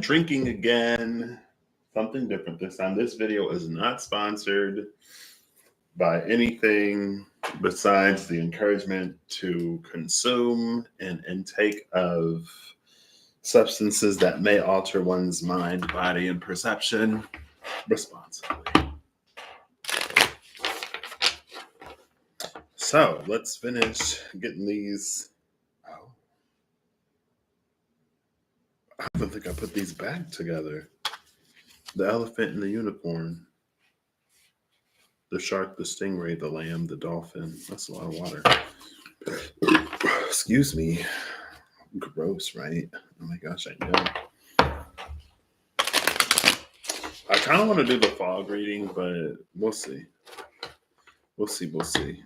drinking again. Something different this time. This video is not sponsored by anything besides the encouragement to consume and intake of substances that may alter one's mind, body, and perception responsibly. So let's finish getting these. Oh, I don't think I put these back together. The elephant and the unicorn. The shark, the stingray, the lamb, the dolphin. That's a lot of water. Excuse me. Gross, right? Oh my gosh, I know. I kind of want to do the fog reading, but we'll see. We'll see.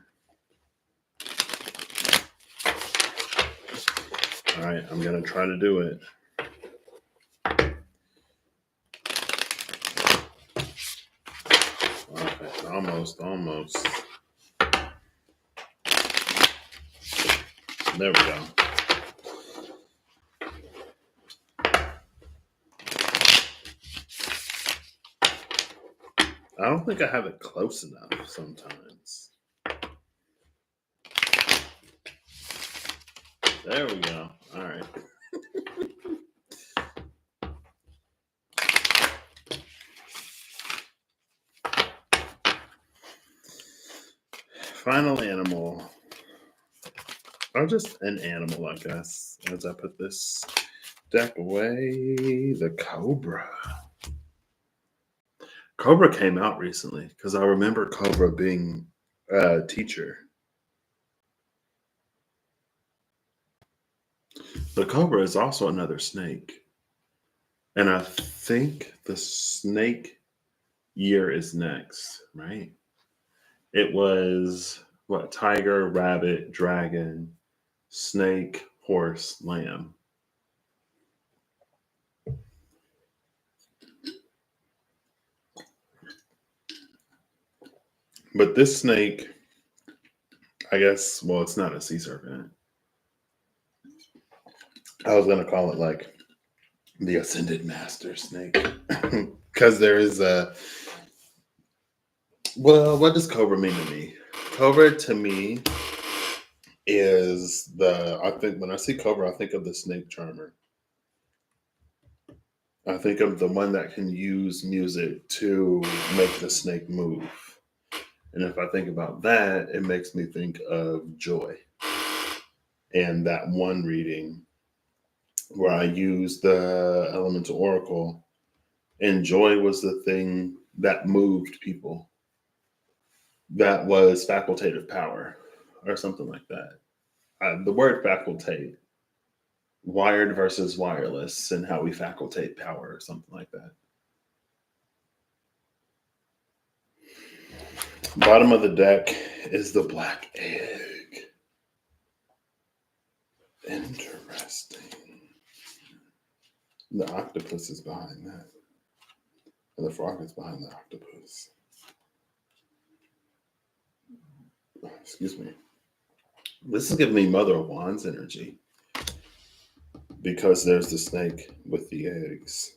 All right, I'm going to try to do it. Okay, almost. There we go. I don't think I have it close enough sometimes. There we go. All right. Final animal. Or just an animal, I guess, as I put this deck away. The cobra. Cobra came out recently because I remember Cobra being a teacher. The cobra is also another snake. And I think the snake year is next, right? It was what? Tiger, rabbit, dragon, snake, horse, lamb. But this snake, I guess, well, it's not a sea serpent. I was going to call it like the ascended master snake. Because there is a... Well, what does cobra mean to me? Cobra to me is I think when I see cobra, I think of the snake charmer. I think of the one that can use music to make the snake move. And if I think about that, it makes me think of joy. And that one reading where I used the elemental oracle, and joy was the thing that moved people. That was facultative power or something like that. The word facultate, wired versus wireless, and how we facultate power or something like that. Bottom of the deck is the black egg. Interesting. The octopus is behind that. And the frog is behind the octopus. Excuse me. This is giving me Mother of Wands energy. Because there's the snake with the eggs.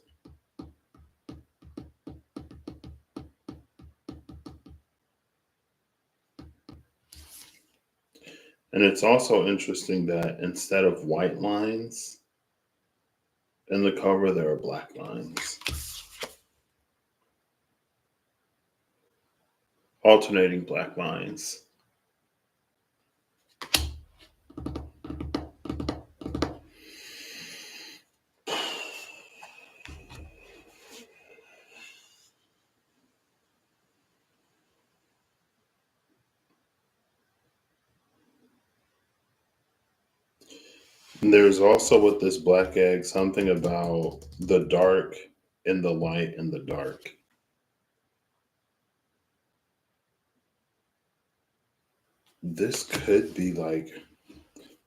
And it's also interesting that instead of white lines in the cover, there are black lines. Alternating black lines. And there's also with this black egg something about the dark and the light and the dark. This could be like,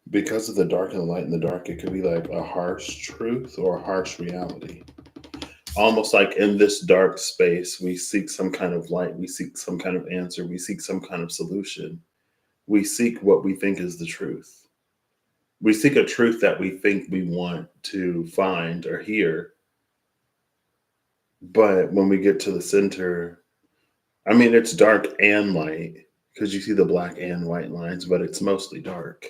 because of the dark and the light and the dark, it could be like a harsh truth or a harsh reality. Almost like in this dark space, we seek some kind of light, we seek some kind of answer, we seek some kind of solution. We seek what we think is the truth. We seek a truth that we think we want to find or hear, But when we get to the center, I mean, it's dark and light because you see the black and white lines, but it's mostly dark.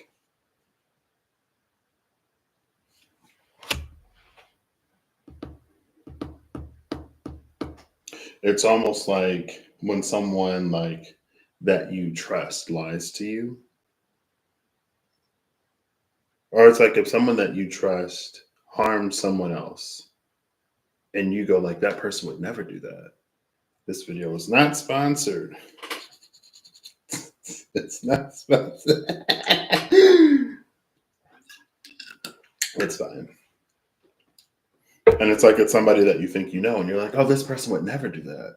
It's almost like when someone like that you trust lies to you, or it's like if someone that you trust harms someone else, and you go like, that person would never do that. This video is not sponsored. It's not sponsored. It's fine. And it's like it's somebody that you think you know, and you're like, oh, this person would never do that.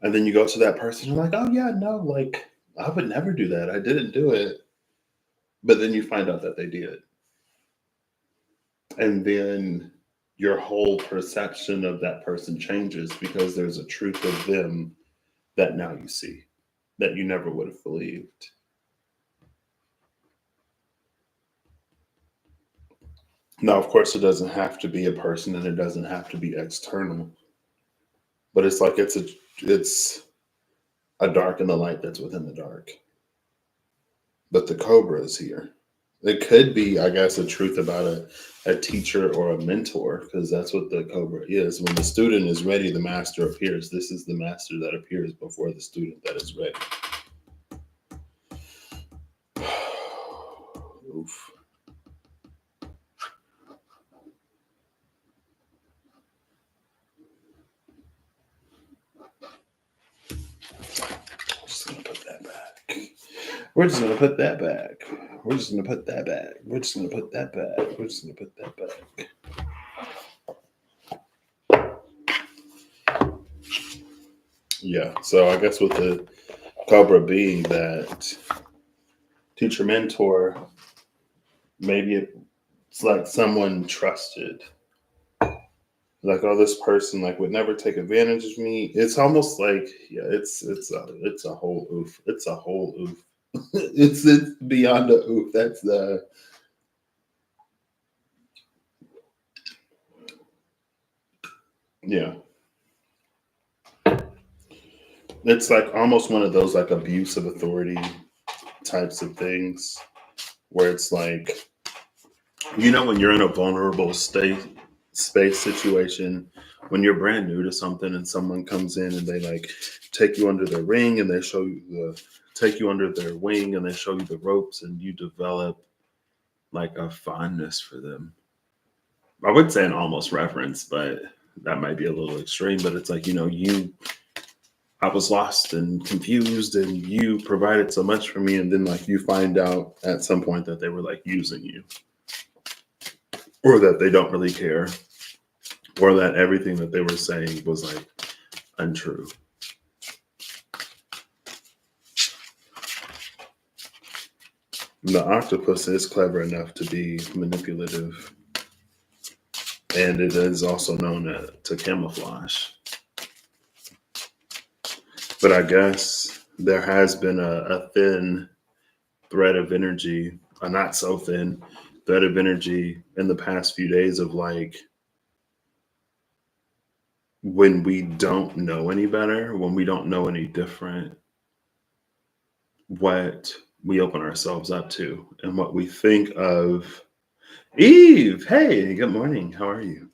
And then you go to that person, you're like, oh yeah, no, like I would never do that. I didn't do it. But then you find out that they did. And then your whole perception of that person changes because there's a truth of them that now you see that you never would have believed. Now, of course, it doesn't have to be a person and it doesn't have to be external, but it's like it's a dark and the light that's within the dark. But the cobra is here. It could be, I guess, a truth about a teacher or a mentor, because that's what the cobra is. When the student is ready, the master appears. This is the master that appears before the student that is ready. Oof. Just gonna put that back. We're just gonna put that back. We're just gonna put that back. We're just gonna put that back. We're just gonna put that back. Yeah. So I guess with the cobra being that teacher mentor, maybe it's like someone trusted. Like, oh, this person like would never take advantage of me. It's almost like, yeah, it's a whole oof. It's a whole oof. It's beyond a oof. That's the yeah. It's like almost one of those like abuse of authority types of things where it's like, when you're in a vulnerable space situation, when you're brand new to something and someone comes in and they like take you under their wing and they show you the take you under their wing and they show you the ropes and you develop like a fondness for them. I would say an almost reverence, but that might be a little extreme. But it's like, I was lost and confused and you provided so much for me. And then like you find out at some point that they were like using you or that they don't really care or that everything that they were saying was like untrue. The octopus is clever enough to be manipulative, and it is also known to camouflage. But I guess there has been a thin thread of energy, a not so thin thread of energy in the past few days of like when we don't know any better, when we don't know any different, what we open ourselves up to and what we think of. Eve, hey, good morning. How are you?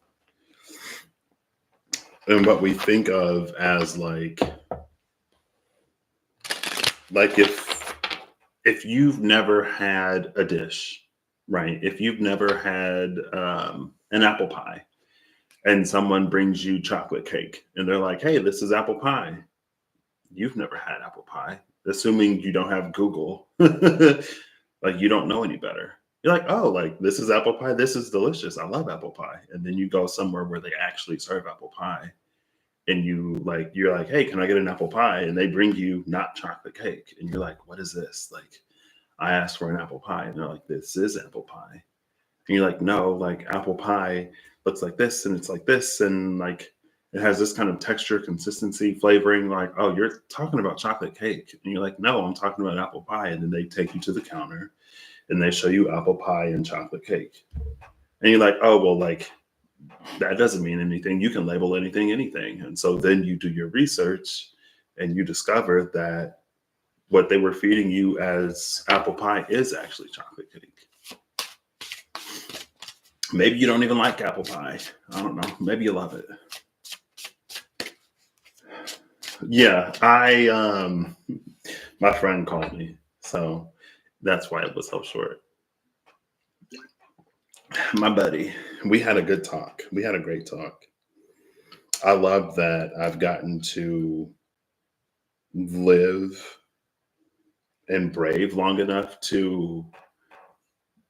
And what we think of as like if you've never had a dish, right? If you've never had an apple pie and someone brings you chocolate cake and they're like, hey, this is apple pie. You've never had apple pie, assuming you don't have Google. Like you don't know any better. You're like, oh, like this is apple pie. This is delicious. I love apple pie. And then you go somewhere where they actually serve apple pie and you're like, hey, can I get an apple pie? And they bring you not chocolate cake. And you're like, what is this? Like, I asked for an apple pie. And they're like, this is apple pie. And you're like, no, like apple pie looks like this and it's like this. And like it has this kind of texture, consistency, flavoring. Like, oh, you're talking about chocolate cake. And you're like, no, I'm talking about apple pie. And then they take you to the counter and they show you apple pie and chocolate cake. And you're like, oh, well, like that doesn't mean anything. You can label anything, anything. And so then you do your research and you discover that what they were feeding you as apple pie is actually chocolate cake. Maybe you don't even like apple pie. I don't know. Maybe you love it. Yeah, my friend called me. So that's why it was so short. My buddy, we had a good talk. We had a great talk. I love that I've gotten to live and brave long enough to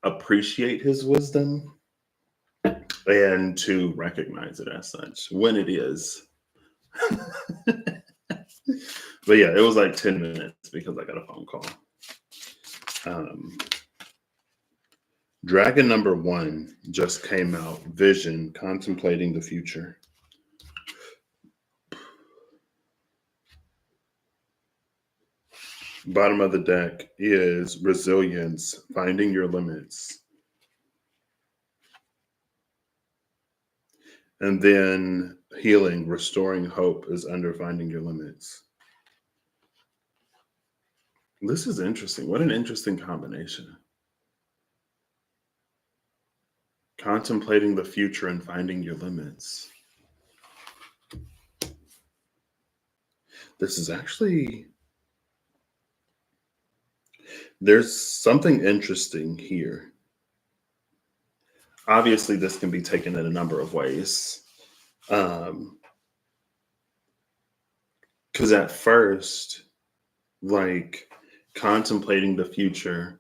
appreciate his wisdom and to recognize it as such when it is. But yeah, it was like 10 minutes because I got a phone call. Um, Dragon number one just came out. Vision, contemplating the future. Bottom of the deck is resilience, finding your limits. And then healing, restoring hope is under finding your limits. This is interesting. What an interesting combination. Contemplating the future and finding your limits. This is actually, there's something interesting here. Obviously, this can be taken in a number of ways. Because at first, like contemplating the future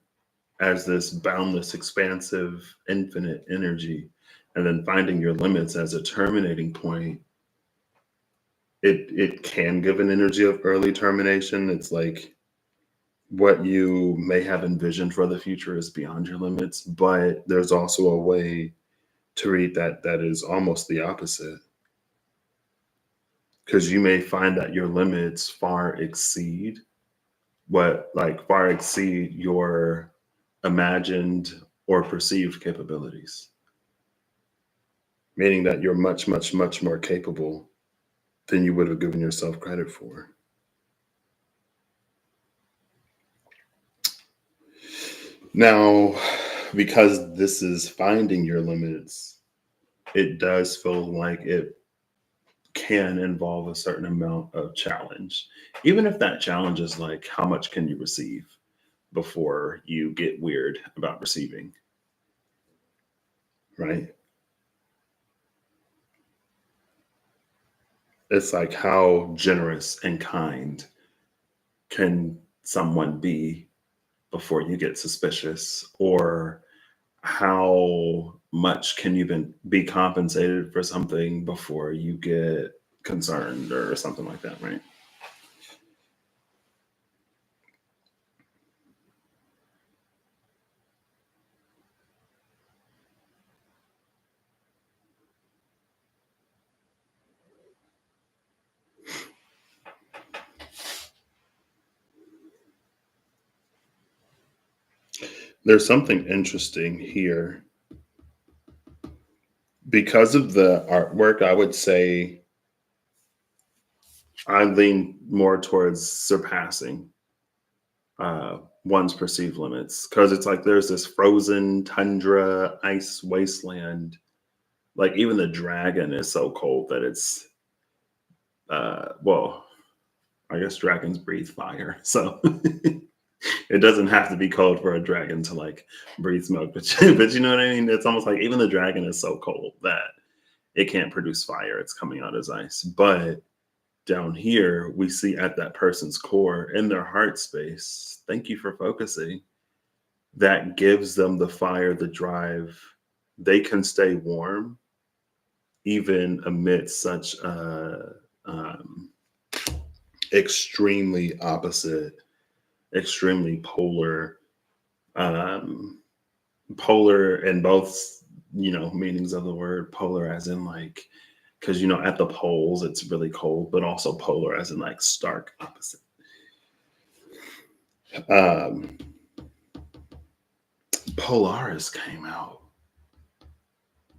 as this boundless, expansive, infinite energy, and then finding your limits as a terminating point, it can give an energy of early termination. It's like what you may have envisioned for the future is beyond your limits, but there's also a way to read that is almost the opposite. Because you may find that your limits far exceed your imagined or perceived capabilities, meaning that you're much, much, much more capable than you would have given yourself credit for. Now, because this is finding your limits, it does feel like it can involve a certain amount of challenge. Even if that challenge is like, how much can you receive before you get weird about receiving, right? It's like, how generous and kind can someone be before you get suspicious? Or how much can you be compensated for something before you get concerned or something like that, right? There's something interesting here. Because of the artwork, I would say I lean more towards surpassing one's perceived limits, because it's like there's this frozen tundra, ice wasteland. Like even the dragon is so cold that it's well, I guess dragons breathe fire, so it doesn't have to be cold for a dragon to like breathe smoke. But you know what I mean? It's almost like even the dragon is so cold that it can't produce fire. It's coming out as ice. But down here, we see at that person's core, in their heart space, thank you for focusing, that gives them the fire, the drive. They can stay warm even amidst such um, extremely opposite, extremely um, polar in both, meanings of the word. Polar as in like, because at the poles it's really cold, but also polar as in like stark opposite. um Polaris came out.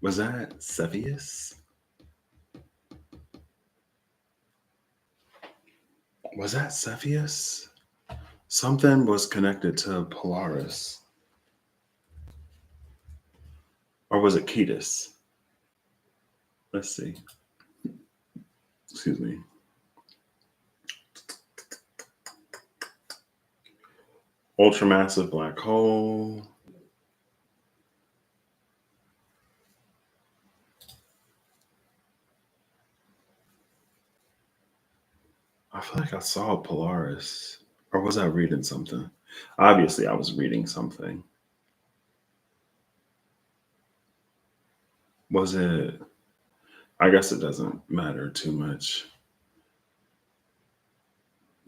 Was that Cepheus? Was that Cepheus? Something was connected to Polaris. Or was it Cetus? Let's see. Excuse me. Ultramassive black hole. I feel like I saw Polaris. Or was I reading something? Obviously, I was reading something. Was it? I guess it doesn't matter too much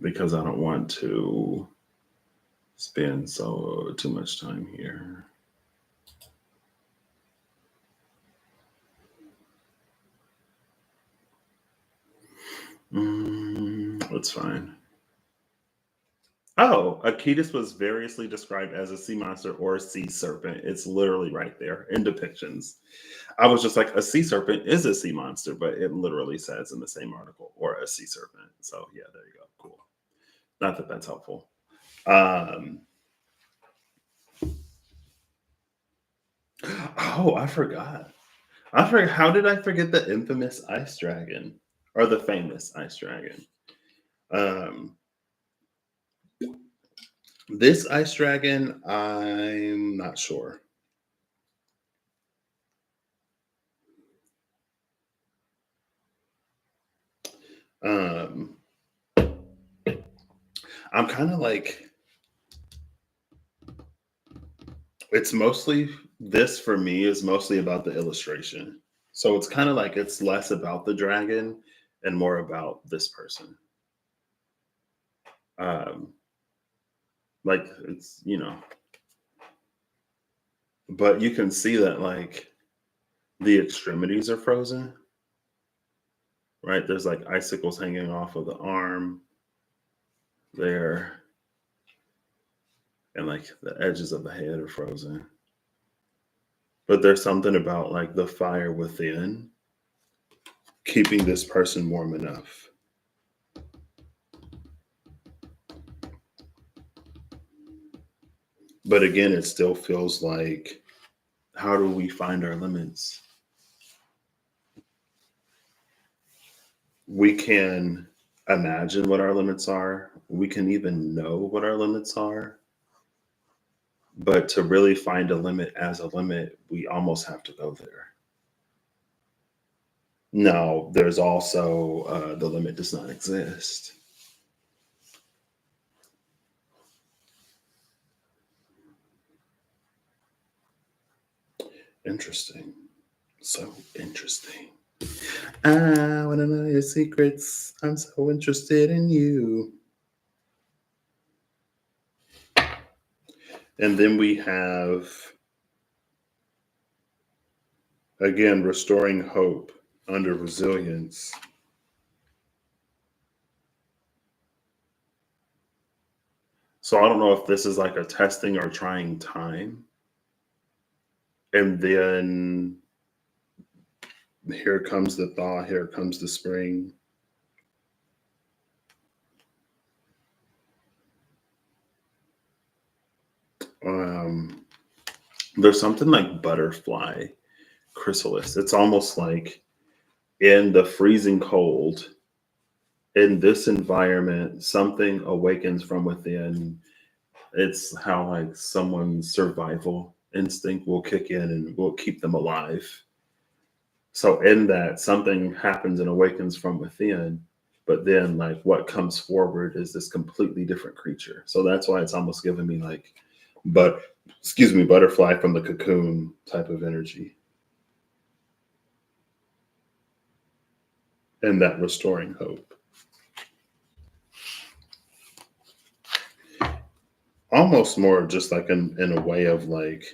because I don't want to spend too much time here. That's fine. Oh, Achetus was variously described as a sea monster or a sea serpent. It's literally right there in depictions. I was just like, a sea serpent is a sea monster, but it literally says in the same article, or a sea serpent. So yeah, there you go. Cool. Not that that's helpful. Um, oh, I forgot. I forgot. How did I forget the infamous ice dragon or the famous ice dragon? Um, this ice dragon, I'm not sure. Um, I'm kind of like, it's mostly this for me is mostly about the illustration. So it's kind of like it's less about the dragon and more about this person. Um, like it's, but you can see that like the extremities are frozen, right? There's like icicles hanging off of the arm there, and like the edges of the head are frozen. But there's something about like the fire within keeping this person warm enough. But again, it still feels like, how do we find our limits? We can imagine what our limits are. We can even know what our limits are. But to really find a limit as a limit, we almost have to go there. Now, there's also the limit does not exist. Interesting. So interesting. I want to know your secrets. I'm so interested in you. And then we have, again, restoring hope under resilience. So I don't know if this is like a testing or trying time. And then here comes the thaw, here comes the spring. Um, there's something like butterfly chrysalis. It's almost like in the freezing cold, in this environment, something awakens from within. It's how like someone's survival instinct will kick in and will keep them alive. So in that, something happens and awakens from within, but then like what comes forward is this completely different creature. So that's why it's almost giving me like, but excuse me, butterfly from the cocoon type of energy, and that restoring hope. Almost more just like in a way of like,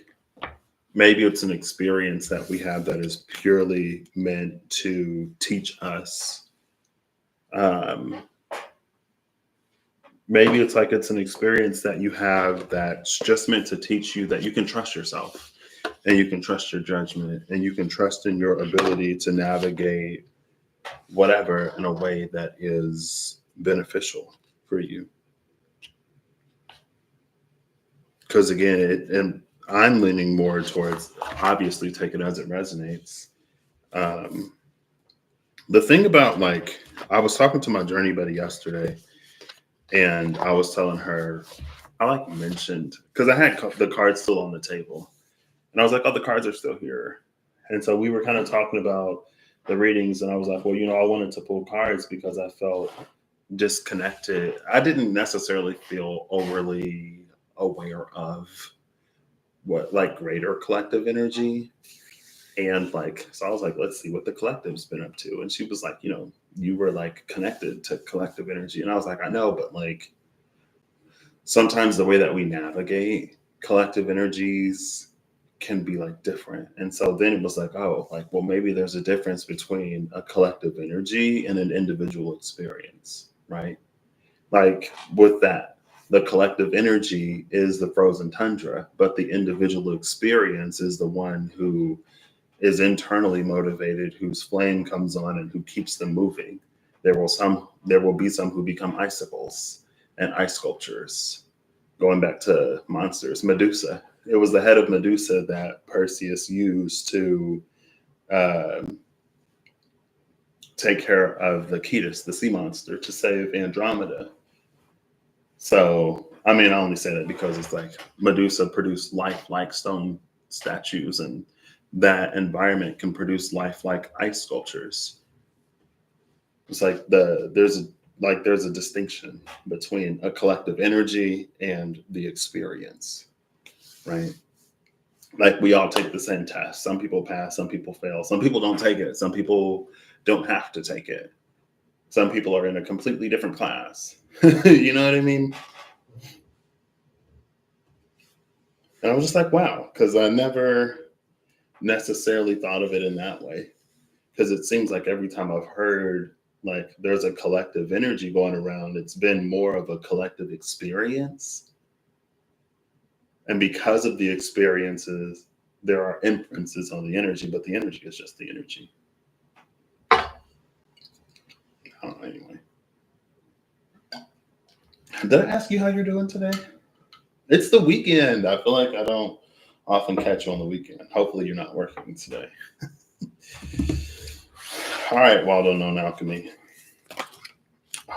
maybe it's an experience that we have that is purely meant to teach us. Um, maybe it's like it's an experience that you have that's just meant to teach you that you can trust yourself and you can trust your judgment, and you can trust in your ability to navigate whatever in a way that is beneficial for you. Because again, and I'm leaning more towards obviously take it as it resonates. Um, the thing about like, I was talking to my journey buddy yesterday, and I was telling her, I like mentioned, because I had the cards still on the table, and I was like, oh, the cards are still here. And so we were kind of talking about the readings, and I was like, well, I wanted to pull cards because I felt disconnected. I didn't necessarily feel overly aware of what like greater collective energy. And like, so I was like, let's see what the collective's been up to. And she was like, you were like connected to collective energy. And I was like, I know, but like sometimes the way that we navigate collective energies can be like different. And so then it was like, oh, like, well, maybe there's a difference between a collective energy and an individual experience, right? Like with that, the collective energy is the frozen tundra, but the individual experience is the one who is internally motivated, whose flame comes on and who keeps them moving. There will be some who become icicles and ice sculptures. Going back to monsters, Medusa. It was the head of Medusa that Perseus used to take care of the Cetus, the sea monster, to save Andromeda. So, I mean, I only say that because it's like Medusa produced life-like stone statues, and that environment can produce lifelike ice sculptures. It's like there's a distinction between a collective energy and the experience, right? Like we all take the same test. Some people pass, some people fail, some people don't take it, some people don't have to take it. Some people are in a completely different class. You know what I mean? And I was just like, wow, because I never necessarily thought of it in that way. Because it seems like every time I've heard like there's a collective energy going around, it's been more of a collective experience. And because of the experiences, there are inferences on the energy, but the energy is just the energy. I don't know, anyway. Did I ask you how you're doing today? It's the weekend. I feel like I don't often catch you on the weekend. Hopefully you're not working today. All right, Waldo Known Alchemy.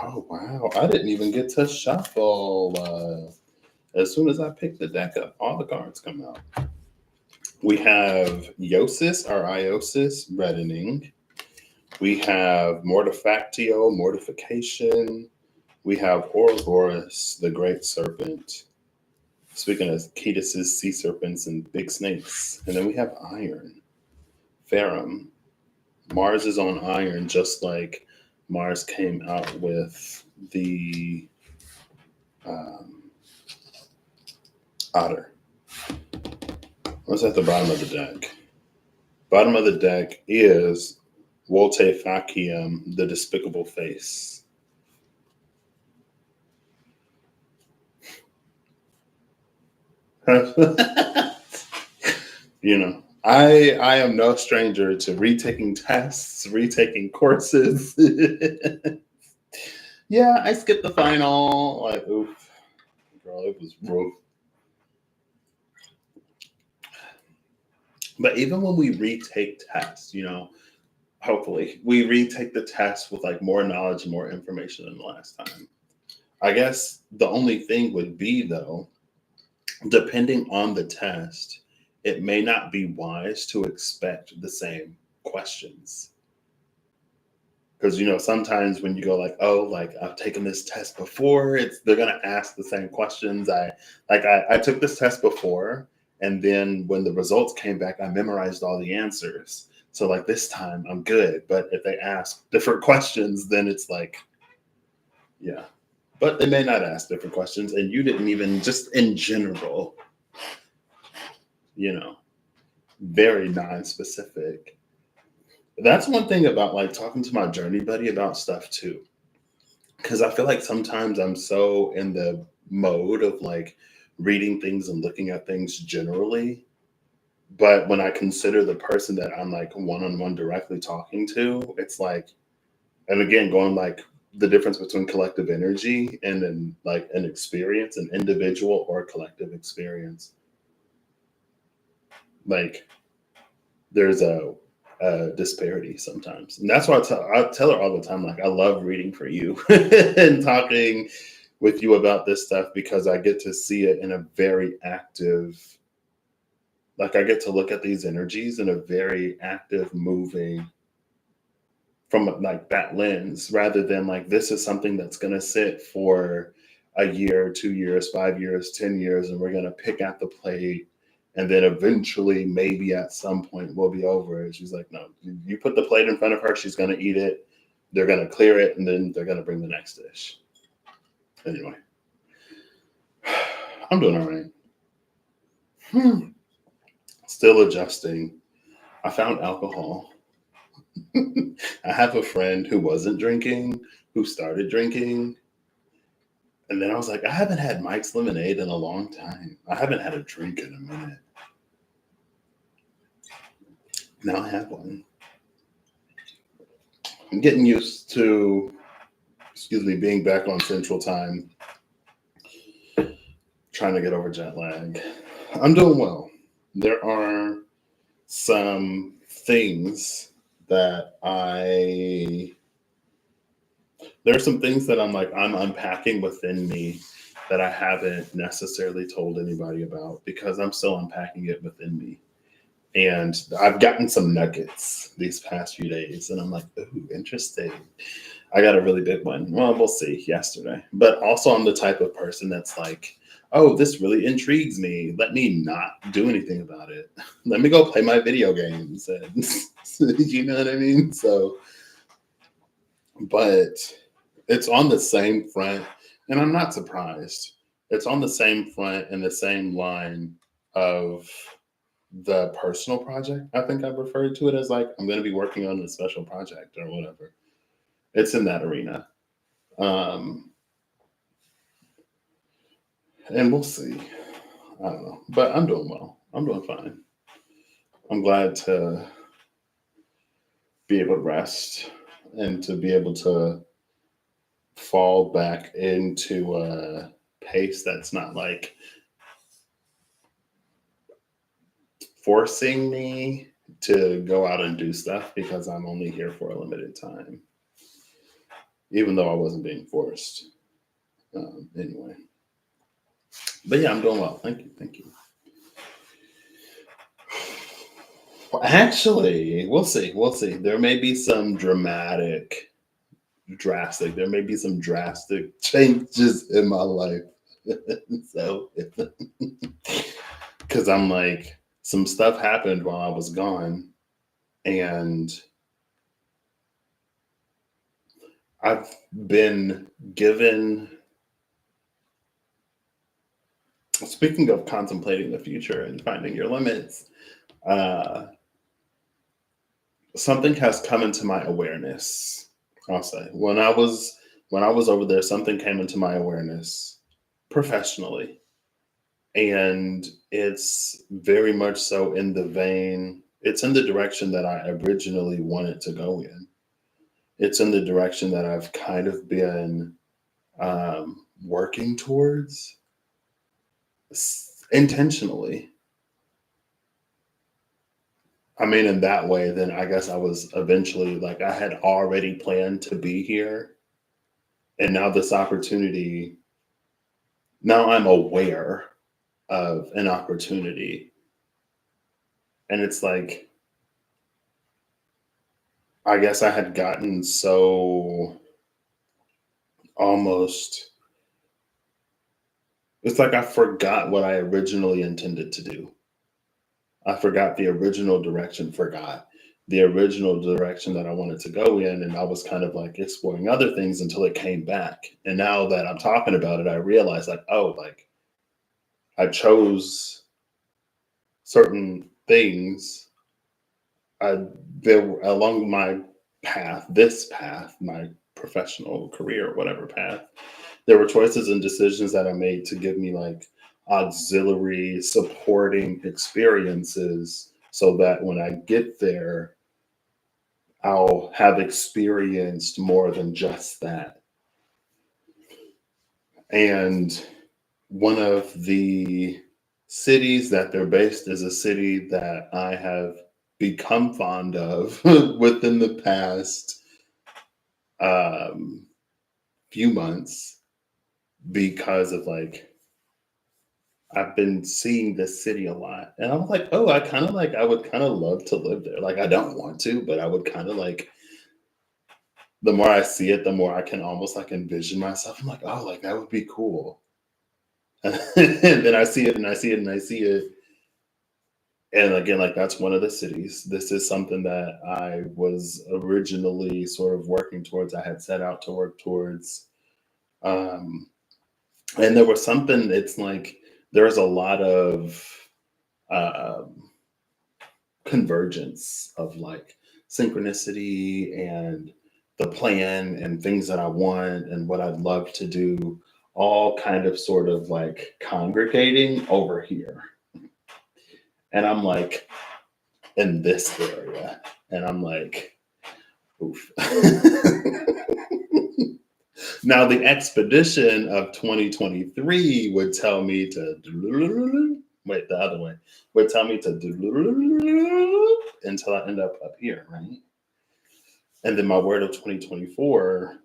Oh, wow. I didn't even get to shuffle. As soon as I pick the deck up, all the cards come out. We have Iosis or Iosis, reddening. We have Mortifactio, mortification. We have Ouroboros, the great serpent. Speaking of Cetuses, sea serpents, and big snakes. And then we have Iron, Ferrum. Mars is on Iron, just like Mars came out with the Otter. What's at the bottom of the deck? Bottom of the deck is Volte Facium, the despicable face. I am no stranger to retaking tests, retaking courses. Yeah, I skipped the final. Like, oof, girl, it was rough. But even when we retake tests, hopefully we retake the test with like more knowledge and more information than the last time. I guess the only thing would be though, depending on the test, it may not be wise to expect the same questions. Because sometimes when you go like, oh, like I've taken this test before, they're gonna ask the same questions. I took this test before, and then when the results came back, I memorized all the answers. So like this time I'm good. But if they ask different questions, then it's like, yeah. But they may not ask different questions, and you didn't even, just in general, very non-specific. That's one thing about like talking to my journey buddy about stuff too. Because I feel like sometimes I'm so in the mode of like reading things and looking at things generally But when I consider the person that I'm like one on one directly talking to, it's like, and again, going like the difference between collective energy and then like an experience, an individual or collective experience. Like there's a disparity sometimes, and that's why I tell her all the time. Like I love reading for you and talking with you about this stuff because I get to see it in a very active. Like I get to look at these energies in a very active, moving from like that lens rather than like this is something that's going to sit for a year, 2 years, 5 years, 10 years, and we're going to pick at the plate. And then eventually, maybe at some point, we'll be over it. She's like, no, you put the plate in front of her, she's going to eat it. They're going to clear it, and then they're going to bring the next dish. Anyway, I'm doing all right. Still adjusting. I found alcohol. I have a friend who wasn't drinking, who started drinking. And then I was like, I haven't had Mike's Lemonade in a long time. I haven't had a drink in a minute. Now I have one. I'm getting used to, being back on Central Time, trying to get over jet lag. I'm doing well. There are some things that I'm like, I'm unpacking within me that I haven't necessarily told anybody about because I'm still unpacking it within me. And I've gotten some nuggets these past few days, and I'm like, ooh, interesting. I got a really big one. Well, we'll see yesterday. But also, I'm the type of person that's like, oh, this really intrigues me. Let me not do anything about it. Let me go play my video games. And you know what I mean? So, but it's on the same front, and I'm not surprised. It's on the same front and the same line of the personal project. I think I referred to it as like I'm going to be working on a special project or whatever. It's in that arena. Um, and we'll see. I don't know, but I'm doing well. I'm doing fine. I'm glad to be able to rest and to be able to fall back into a pace that's not like forcing me to go out and do stuff because I'm only here for a limited time, even though I wasn't being forced. Anyway, but yeah, I'm doing well. Thank you. Thank you. Actually, we'll see. We'll see. There may be some there may be some drastic changes in my life. So, because I'm like, some stuff happened while I was gone, and I've been given, speaking of contemplating the future and finding your limits, uh, something has come into my awareness. I'll say when I was over there, something came into my awareness professionally, and it's very much so in the vein. It's in the direction that I originally wanted to go in. It's in the direction that I've kind of been working towards intentionally. I mean, in that way, then I guess I was eventually like, I had already planned to be here. And now this opportunity, now I'm aware of an opportunity. And it's like, I guess I had gotten so almost, it's like I forgot what I originally intended to do. I forgot the original direction, forgot the original direction that I wanted to go in. And I was kind of like exploring other things until it came back. And now that I'm talking about it, I realize like, oh, like I chose certain things there along my path, this path, my professional career, whatever path. There were choices and decisions that I made to give me like auxiliary supporting experiences so that when I get there, I'll have experienced more than just that. And one of the cities that they're based is a city that I have become fond of within the past um, few months because of like I've been seeing this city a lot, and I was like, oh, I would kind of love to live there. Like I don't want to, but I would kind of like. The more I see it, the more I can almost like envision myself. I'm like, oh, like that would be cool. And then I see it, and I see it, and I see it, and again, like that's one of the cities. This is something that I was originally sort of working towards. I had set out to work towards. Um, and there was something, it's like there's a lot of um, convergence of like synchronicity and the plan and things that I want and what I'd love to do, all kind of sort of like congregating over here. And I'm like, in this area. And I'm like, oof. Now, the expedition of 2023 would tell me to wait, the other way would tell me to until I end up here, right? And then my word of 2024,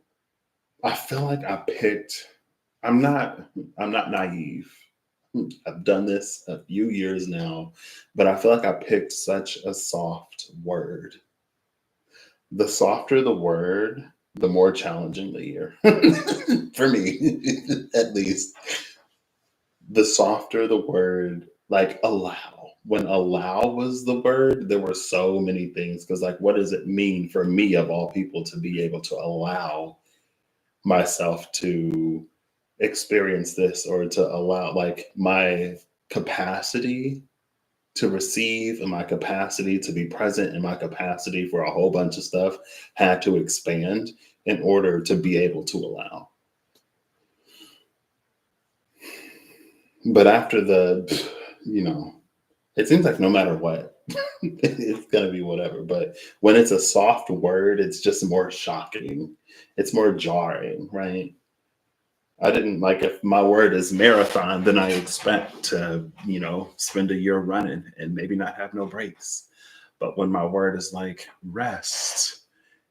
I feel like I picked, I'm not, I'm not naive. I've done this a few years now, but I feel like I picked such a soft word. The softer the word, the more challenging the year. For me, at least. The softer the word, like allow. When allow was the word, there were so many things. Because, like, what does it mean for me, of all people, to be able to allow myself to experience this or to allow, like, my capacity to receive and my capacity to be present and my capacity for a whole bunch of stuff had to expand in order to be able to allow. But after the, you know, it seems like no matter what, it's going to be whatever. But when it's a soft word, it's just more shocking. It's more jarring, right? I didn't like, if my word is marathon, then I expect to, spend a year running and maybe not have no breaks. But when my word is like rest,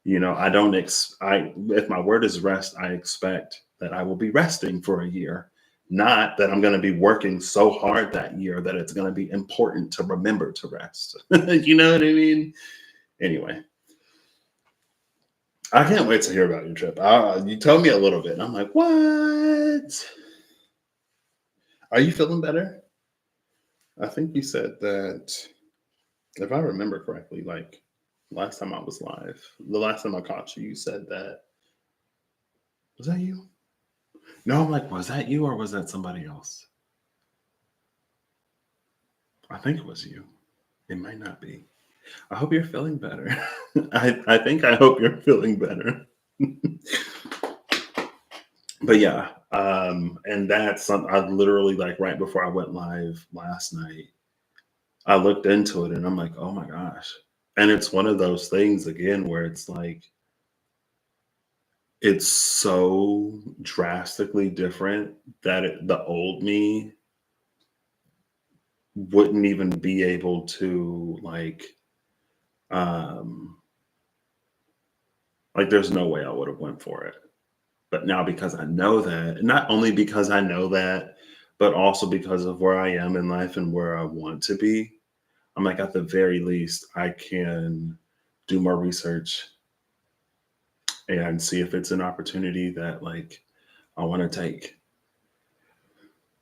I don't if my word is rest, I expect that I will be resting for a year, not that I'm going to be working so hard that year that it's going to be important to remember to rest. You know what I mean? Anyway, I can't wait to hear about your trip. You told me a little bit, and I'm like, what? Are you feeling better? I think you said that, if I remember correctly, like last time I was live, the last time I caught you, you said that. Was that you? No, I'm like, was that you or was that somebody else? I think it was you. It might not be. I hope you're feeling better. I think I hope you're feeling better. But yeah, and that's something I literally, like, right before I went live last night, I looked into it and I'm like, oh my gosh. And it's one of those things again where it's like it's so drastically different that the old me wouldn't even be able to um like there's no way I would have went for it. But now, because I know that, not only because I know that, but also because of where I am in life and where I want to be, I'm like, at the very least, I can do more research and see if it's an opportunity that, like, I want to take.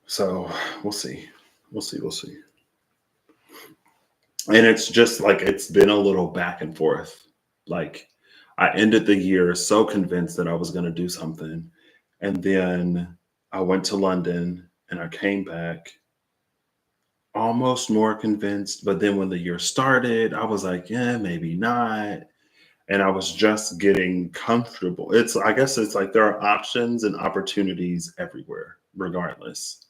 So we'll see. We'll see. We'll see. And it's just like it's been a little back and forth. Like, I ended the year so convinced that I was going to do something. And then I went to London and I came back almost more convinced. But then when the year started, I was like, yeah, maybe not. And I was just getting comfortable. I guess it's like there are options and opportunities everywhere, regardless.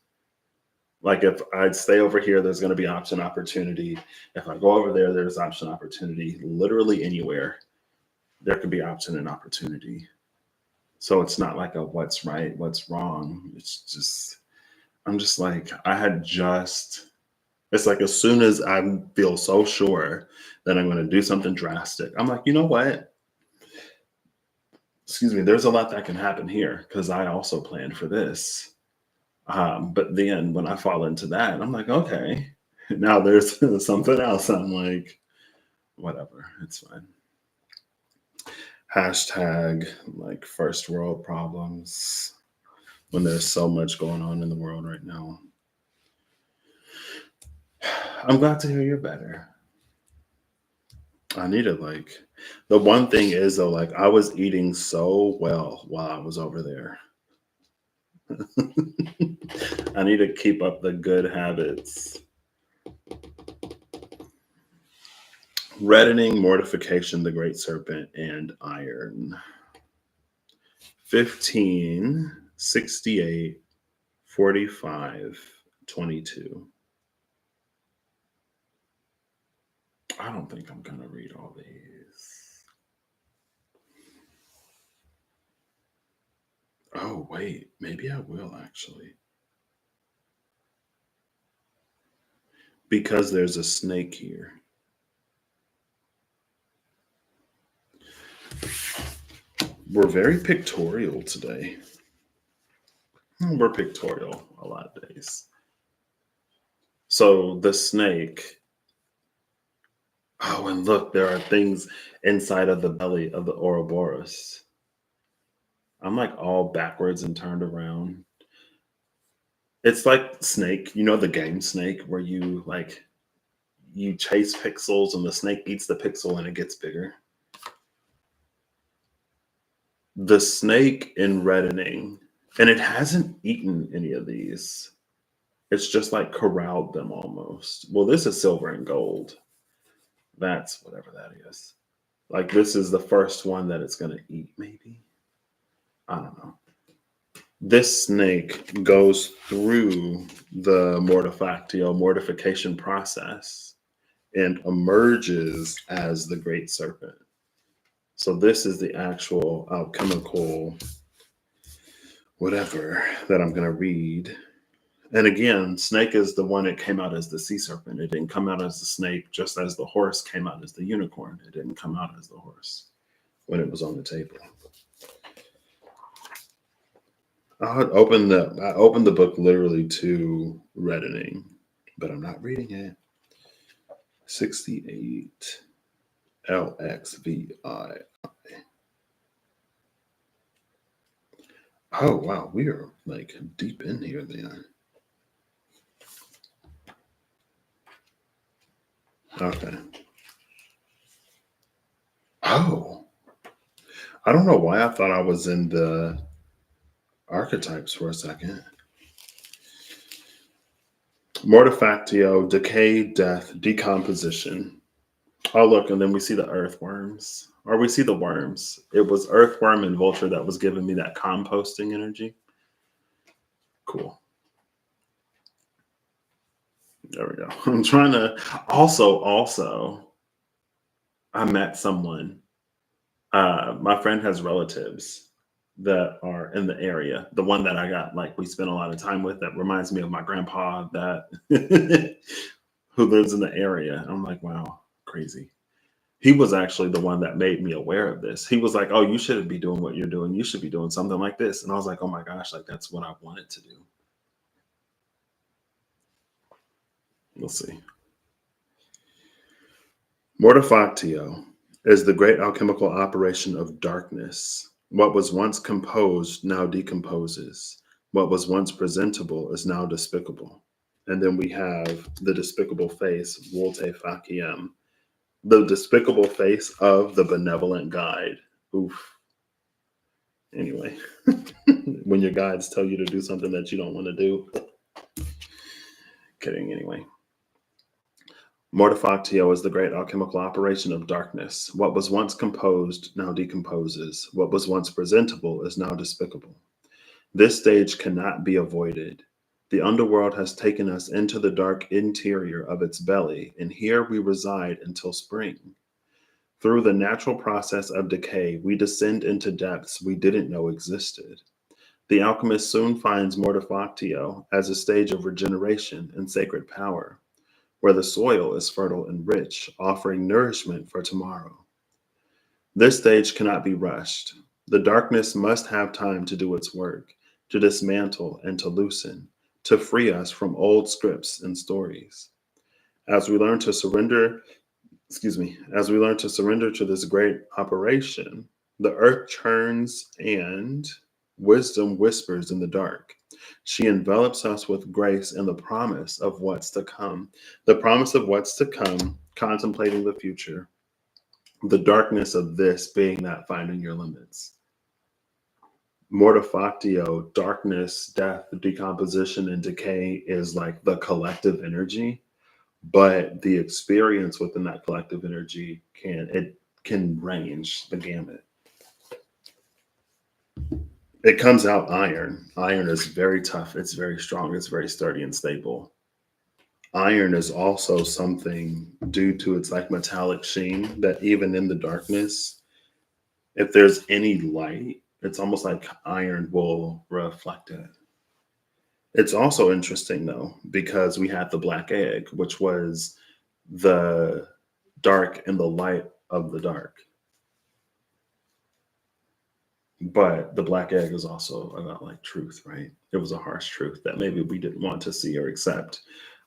Like if I'd stay over here, there's going to be option opportunity. If I go over there, there's option opportunity. Literally anywhere, there could be option and opportunity. So it's not like a what's right, what's wrong. It's just, I'm just like, it's like as soon as I feel so sure that I'm going to do something drastic, I'm like, you know what? Excuse me, there's a lot that can happen here because I also planned for this. But then when I fall into that, I'm like, okay, now there's something else. I'm like, whatever, it's fine. Hashtag like first world problems when there's so much going on in the world right now. I'm glad to hear you're better. I need to like, the one thing is though, like I was eating so well while I was over there. I need to keep up the good habits. Reddening, mortification, the great serpent, and iron. 15, 68, 45, 22. I don't think I'm going to read all these. Oh, wait. Maybe I will actually. Because there's a snake here. We're very pictorial today. We're pictorial a lot of days. So the snake. Oh, and look, there are things inside of the belly of the Ouroboros. I'm like all backwards and turned around. It's like Snake, you know, the game Snake, where you chase pixels and the snake eats the pixel and it gets bigger. The snake in reddening, and it hasn't eaten any of these. It's just like corralled them almost. Well, this is silver and gold. That's whatever that is. Like this is the first one that it's gonna eat, maybe. I don't know. This snake goes through the mortification process and emerges as the great serpent. So this is the actual alchemical whatever that I'm going to read. And again, snake is the one that came out as the sea serpent. It didn't come out as the snake, just as the horse came out as the unicorn. It didn't come out as the horse when it was on the table. I opened the book literally to reddening, but I'm not reading it. 68 LXVI. Oh wow, we are like deep in here then. Okay. Oh, I don't know why I thought I was in the archetypes for a second. Mortifactio, decay, death, decomposition. Oh, look, and then we see the earthworms, or we see the worms. It was earthworm and vulture that was giving me that composting energy. Cool. There we go. I'm trying to also, I met someone. My friend has relatives that are in the area. The one that I got, like, we spent a lot of time with, that reminds me of my grandpa that who lives in the area. I'm like, wow, crazy. He was actually the one that made me aware of this. He was like, oh, you shouldn't be doing what you're doing. You should be doing something like this. And I was like, oh my gosh, like that's what I wanted to do. We'll see. Mortifactio is the great alchemical operation of darkness. What was once composed now decomposes. What was once presentable is now despicable. And then we have the despicable face, volte faciem, the despicable face of the benevolent guide. Oof. Anyway, when your guides tell you to do something that you don't want to do. Kidding, anyway. Mortifactio is the great alchemical operation of darkness. What was once composed now decomposes. What was once presentable is now despicable. This stage cannot be avoided. The underworld has taken us into the dark interior of its belly, and here we reside until spring. Through the natural process of decay, we descend into depths we didn't know existed. The alchemist soon finds mortificatio as a stage of regeneration and sacred power, where the soil is fertile and rich, offering nourishment for tomorrow. This stage cannot be rushed. The darkness must have time to do its work, to dismantle and to loosen, to free us from old scripts and stories. As we learn to surrender, as we learn to surrender to this great operation, the earth churns and wisdom whispers in the dark. She envelops us with grace and the promise of what's to come. The promise of what's to come, contemplating the future. The darkness of this being that finding your limits. Mortificatio, darkness, death, decomposition, and decay is like the collective energy, but the experience within that collective energy can range the gamut. It comes out iron. Iron is very tough. It's very strong. It's very sturdy and stable. Iron is also something due to its like metallic sheen that even in the darkness, if there's any light, it's almost like iron will reflect it. It's also interesting though, because we had the black egg, which was the dark and the light of the dark. But the black egg is also about like truth, right? It was a harsh truth that maybe we didn't want to see or accept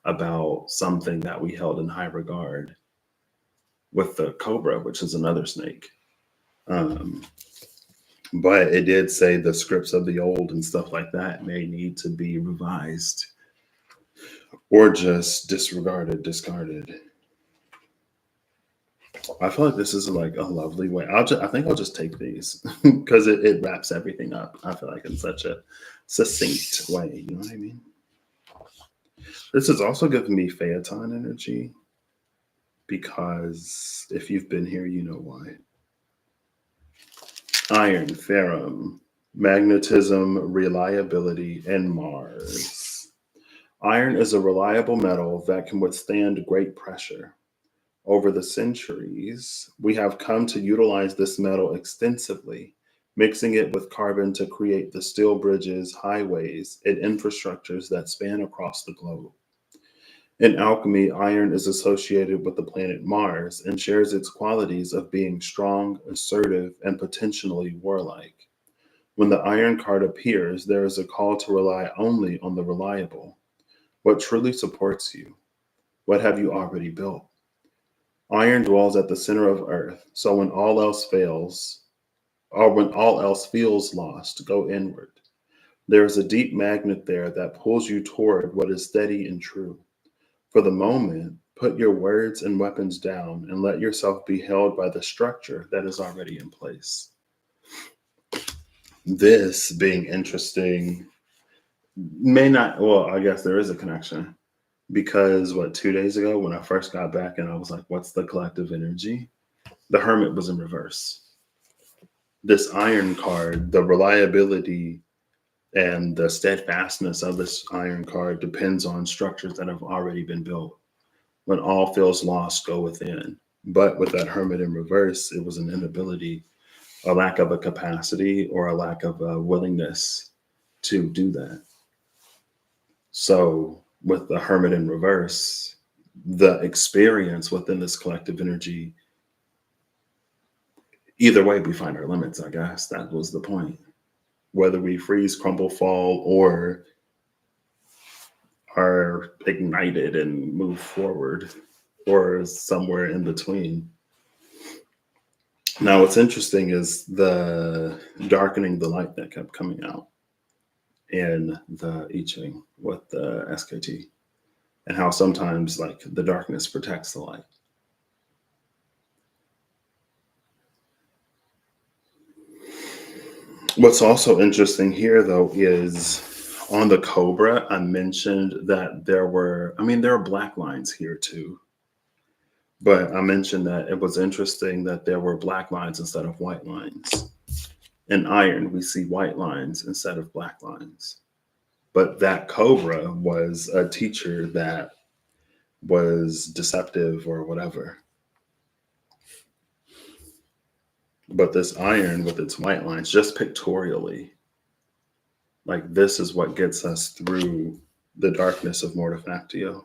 about something that we held in high regard with the cobra, which is another snake. Um, but it did say the scripts of the old and stuff like that may need to be revised or just disregarded, discarded. I feel like this is like a lovely way. I think I'll just take these because it wraps everything up. I feel like in such a succinct way. You know what I mean? This is also giving me Phaeton energy because if you've been here, you know why. Iron, ferrum, magnetism, reliability, and Mars. Iron is a reliable metal that can withstand great pressure. Over the centuries, we have come to utilize this metal extensively, mixing it with carbon to create the steel bridges, highways, and infrastructures that span across the globe. In alchemy, iron is associated with the planet Mars and shares its qualities of being strong, assertive, and potentially warlike. When the iron card appears, there is a call to rely only on the reliable. What truly supports you? What have you already built? Iron dwells at the center of earth, so when all else fails, or when all else feels lost, go inward. There is a deep magnet there that pulls you toward what is steady and true. For the moment, put your words and weapons down and let yourself be held by the structure that is already in place. This being interesting may not, well, I guess there is a connection because 2 days ago when I first got back and I was like, what's the collective energy? The Hermit was in reverse. This iron card, the reliability and the steadfastness of this iron card depends on structures that have already been built. When all feels lost, go within. But with that Hermit in reverse, it was an inability, a lack of a capacity, or a lack of a willingness to do that. So with the Hermit in reverse, the experience within this collective energy, either way, we find our limits, I guess. That was the point. Whether we freeze, crumble, fall, or are ignited and move forward, or somewhere in between. Now, what's interesting is the darkening the light that kept coming out in the I Ching with the SKT, and how sometimes like the darkness protects the light. What's also interesting here, though, is on the Cobra, I mentioned that there are black lines here too. But I mentioned that it was interesting that there were black lines instead of white lines. In iron, we see white lines instead of black lines. But that cobra was a teacher that was deceptive or whatever. But this iron with its white lines, just pictorially, like this is what gets us through the darkness of mortifactio.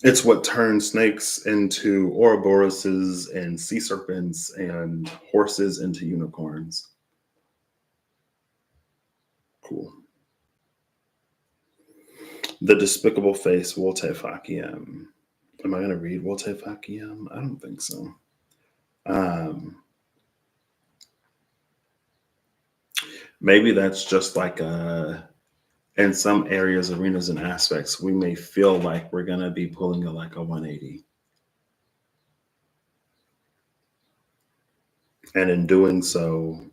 It's what turns snakes into Ouroboroses and sea serpents and horses into unicorns. Cool. The despicable face, Volte Faciem. Am I going to read Volte Faciem? I don't think so. Maybe that's just like in some areas, arenas, and aspects, we may feel like we're going to be pulling like a 180. And in doing so,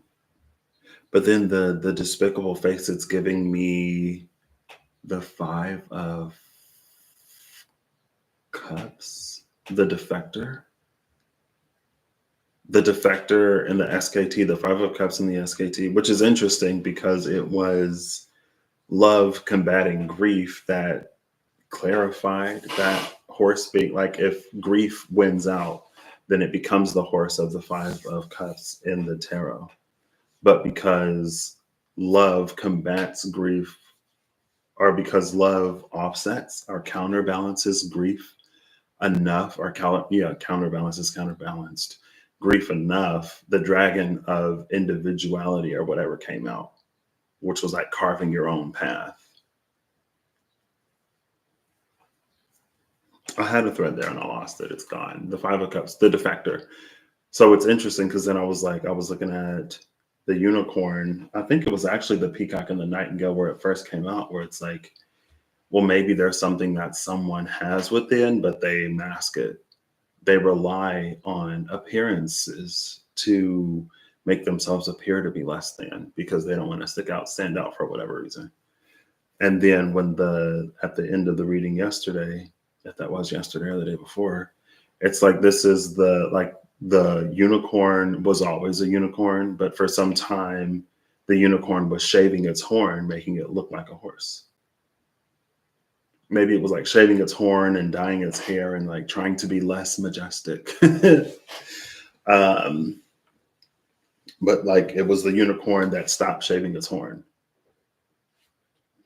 but then the despicable face, it's giving me the 5 of Cups, the defector. The defector in the SKT, the 5 of Cups in the SKT, which is interesting because it was love combating grief that clarified that horse being like, if grief wins out, then it becomes the horse of the 5 of Cups in the tarot. But because love combats grief, or because love offsets or counterbalances grief enough, or counterbalances counterbalanced grief enough, the dragon of individuality or whatever came out, which was like carving your own path. I had a thread there and I lost it. It's gone. The 5 of Cups, the defector. So it's interesting because then I was looking at the unicorn. I think it was actually the peacock and the nightingale where it first came out, where it's like, well, maybe there's something that someone has within, but they mask it. They rely on appearances to make themselves appear to be less than because they don't want to stand out for whatever reason. And then when at the end of the reading yesterday, if that was yesterday or the day before, it's like this is the unicorn was always a unicorn, but for some time the unicorn was shaving its horn, making it look like a horse. Maybe it was like shaving its horn and dyeing its hair and like trying to be less majestic. But like it was the unicorn that stopped shaving its horn.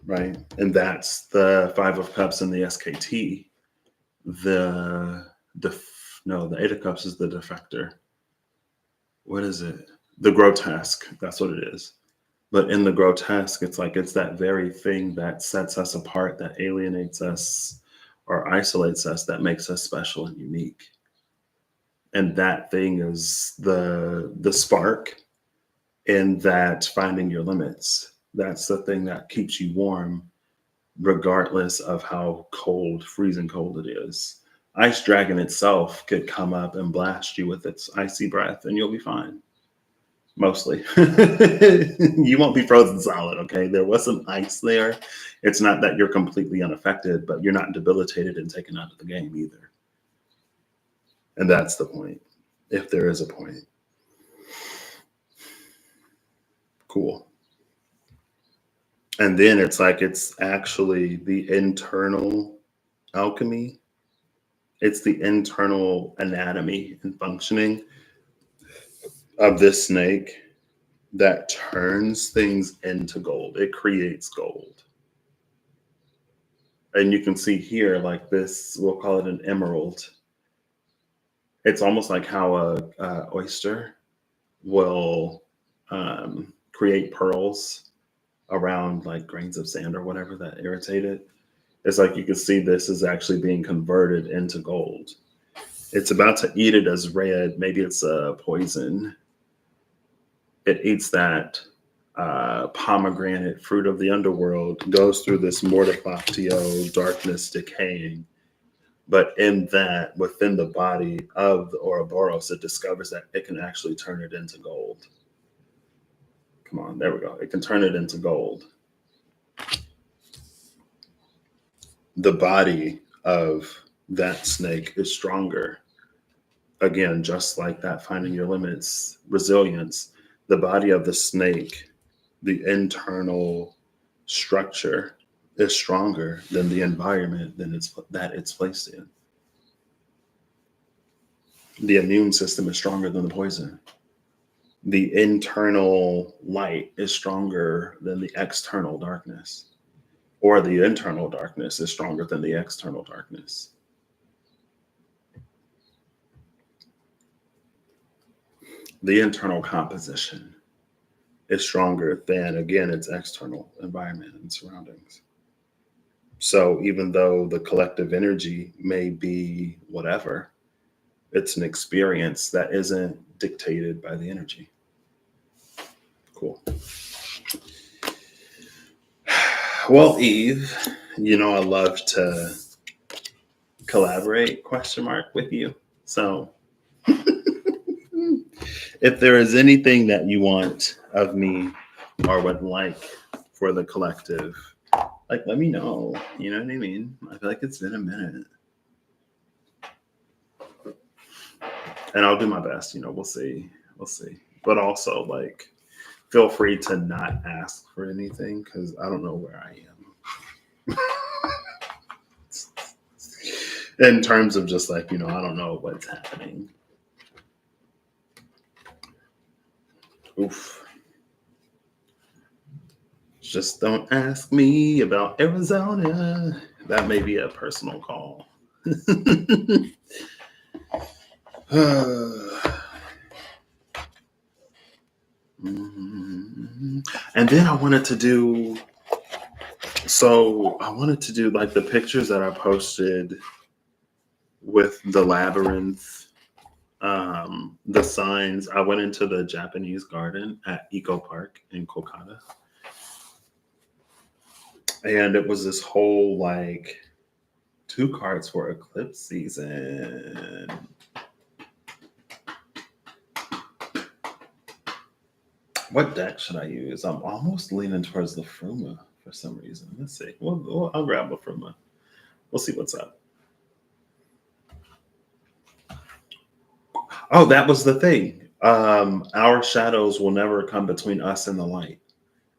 Right. And that's the 5 of Cups in the SKT. The 8 of Cups is the defector. What is it? The grotesque. That's what it is. But in the grotesque, it's like it's that very thing that sets us apart, that alienates us or isolates us, that makes us special and unique. And that thing is the spark in that finding your limits. That's the thing that keeps you warm, regardless of how cold, freezing cold it is. Ice Dragon itself could come up and blast you with its icy breath, and you'll be fine. Mostly. You won't be frozen solid, okay? There was some ice there. It's not that you're completely unaffected, but you're not debilitated and taken out of the game either. And that's the point, if there is a point. Cool. And then it's like it's actually the internal alchemy. It's the internal anatomy and functioning of this snake that turns things into gold. It creates gold. And you can see here, like this, we'll call it an emerald. It's almost like how a oyster will create pearls around like grains of sand or whatever that irritate it. It's like you can see this is actually being converted into gold. It's about to eat it as red. Maybe it's a poison. It eats that pomegranate fruit of the underworld, goes through this mortifactio, darkness, decaying. But in that, within the body of the Ouroboros, it discovers that it can actually turn it into gold. Come on, there we go. It can turn it into gold. The body of that snake is stronger again, just like that, finding your limits, resilience, the body of the snake, the internal structure is stronger than the environment that it's placed in. The immune system is stronger than the poison. The internal light is stronger than the external darkness, or the internal darkness is stronger than the external darkness. The internal composition is stronger than, again, its external environment and surroundings. So even though the collective energy may be whatever, it's an experience that isn't dictated by the energy. Cool. Well, Eve, I love to collaborate, question mark, with you. So if there is anything that you want of me or would like for the collective, like, let me know. You know what I mean? I feel like it's been a minute. And I'll do my best. We'll see. We'll see. But also, like, feel free to not ask for anything because I don't know where I am. In terms of just like, I don't know what's happening. Oof. Just don't ask me about Arizona. That may be a personal call. And then I wanted to do like the pictures that I posted with the labyrinth, the signs. I went into the Japanese garden at Eco Park in Kolkata. And it was this whole like 2 cards for eclipse season. What deck should I use? I'm almost leaning towards the Fruma for some reason. Let's see. I'll grab a Fruma. We'll see what's up. Oh, that was the thing. Our shadows will never come between us and the light.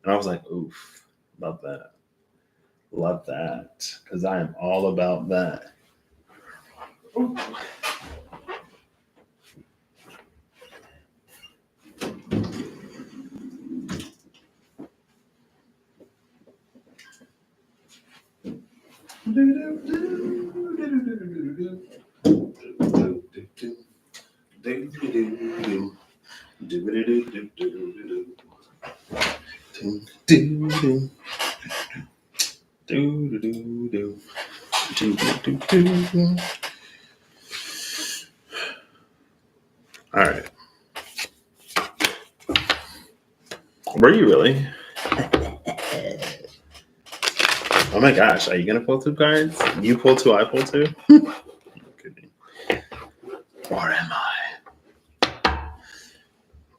And I was like, oof, love that. Love that. Because I am all about that. Ooh. All right. Were you really? Oh my gosh, are you gonna pull 2 cards? You pull 2, I pull 2? Or am I?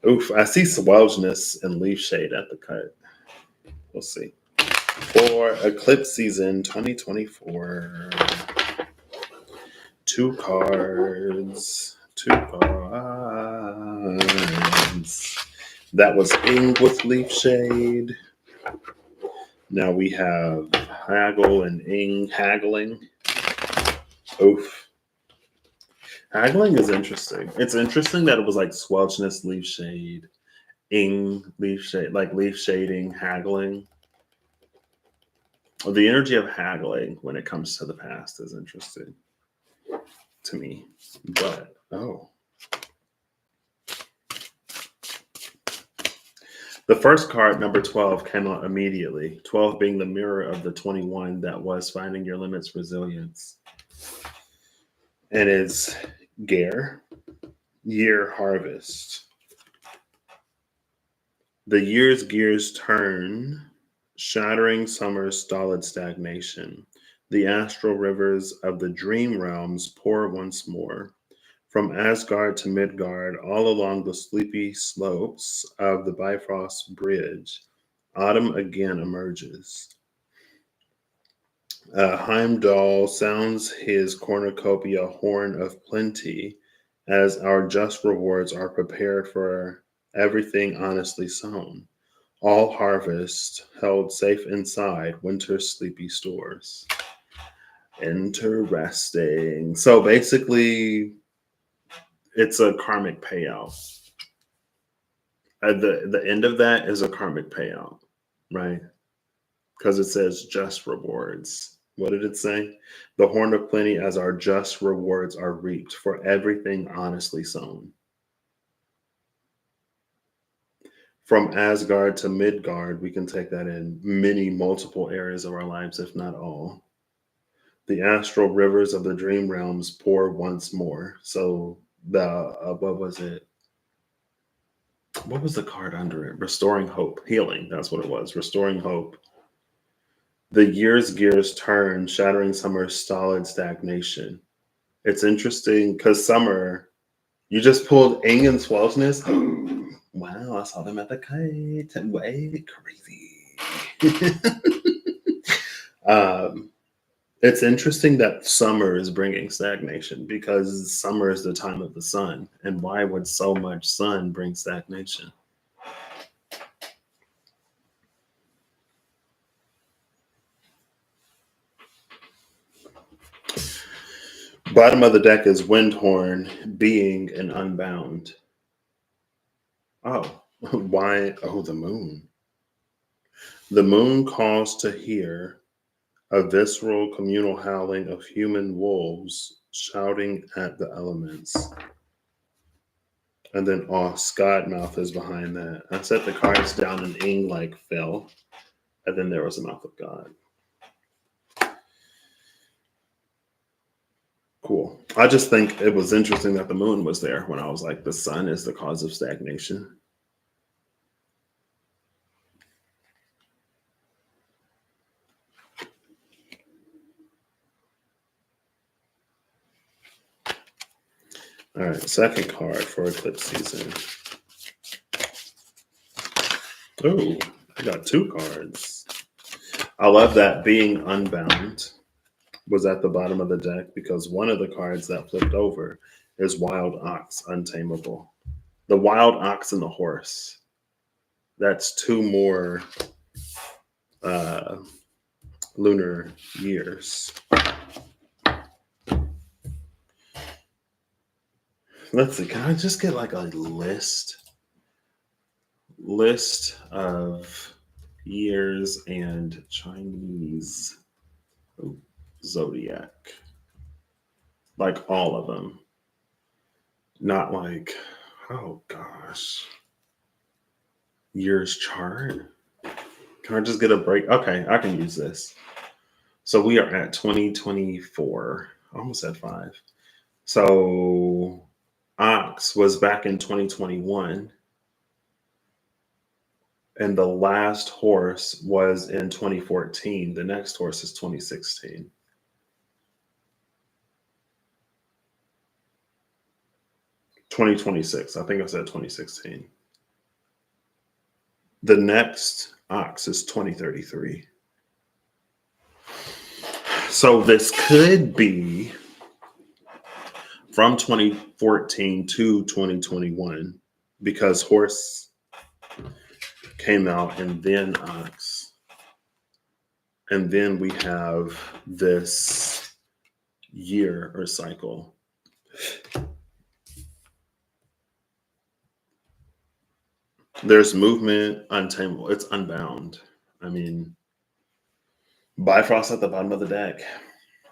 Oof, I see Swelgeness and Leaf Shade at the cut. We'll see. For Eclipse Season 2024. 2 cards. 2 cards. That was Ing with Leaf Shade. Now we have Haggle and Ing haggling. Oof. Haggling is interesting. It's interesting that it was like Swelgeness, Leaf Shade, Ing, Leaf Shade, like Leaf Shading, haggling. The energy of haggling when it comes to the past is interesting to me. But, the first card, number 12, came out immediately. 12 being the mirror of the 21 that was Finding Your Limits Resilience. And it's Gare, Year Harvest. The year's gears turn, shattering summer's stolid stagnation. The astral rivers of the dream realms pour once more. From Asgard to Midgard, all along the sleepy slopes of the Bifrost Bridge, autumn again emerges. Heimdall sounds his cornucopia horn of plenty, as our just rewards are prepared for everything honestly sown. All harvest held safe inside winter's sleepy stores. Interesting. So basically, it's a karmic payout. At the end of that is a karmic payout, right? Because it says just rewards. What did it say? The horn of plenty as our just rewards are reaped for everything honestly sown. From Asgard to Midgard, we can take that in many multiple areas of our lives, if not all. The astral rivers of the dream realms pour once more. So the what was it? What was the card under it? Restoring hope, healing. That's what it was. Restoring hope. The year's gears turn, shattering summer's stolid stagnation. It's interesting because summer, you just pulled Ing and Swellness. Wow, I saw them at the kite. Way crazy. um, it's interesting that summer is bringing stagnation because summer is the time of the sun. And why would so much sun bring stagnation? Bottom of the deck is Windhorn, Being, and Unbound. Oh, why? Oh, the moon. The moon calls to hear a visceral communal howling of human wolves shouting at the elements. And then Scottmouth is behind that. I set the cards down and Ing like fell. And then there was a mouth of God. Cool. I just think it was interesting that the moon was there when I was like, the sun is the cause of stagnation. All right, second card for eclipse season. Oh, I got two cards. I love that Being Unbound was at the bottom of the deck because one of the cards that flipped over is Wild Ox, Untamable. The Wild Ox and the Horse. That's two more uh, lunar years. Let's see. Can I just get like a list of years and Chinese zodiac? Like all of them. Not like, oh gosh, years chart. Can I just get a break? Okay, I can use this. So we are at 2024, almost at 5. So Ox was back in 2021, and the last horse was in 2014. The next horse is 2016. $2026. I think I said 2016. The next Ox is 2033. So this could be from 2014 to 2021 because Horse came out and then Ox. And then we have this year or cycle. There's movement, untamable. It's unbound. I mean, Bifrost at the bottom of the deck.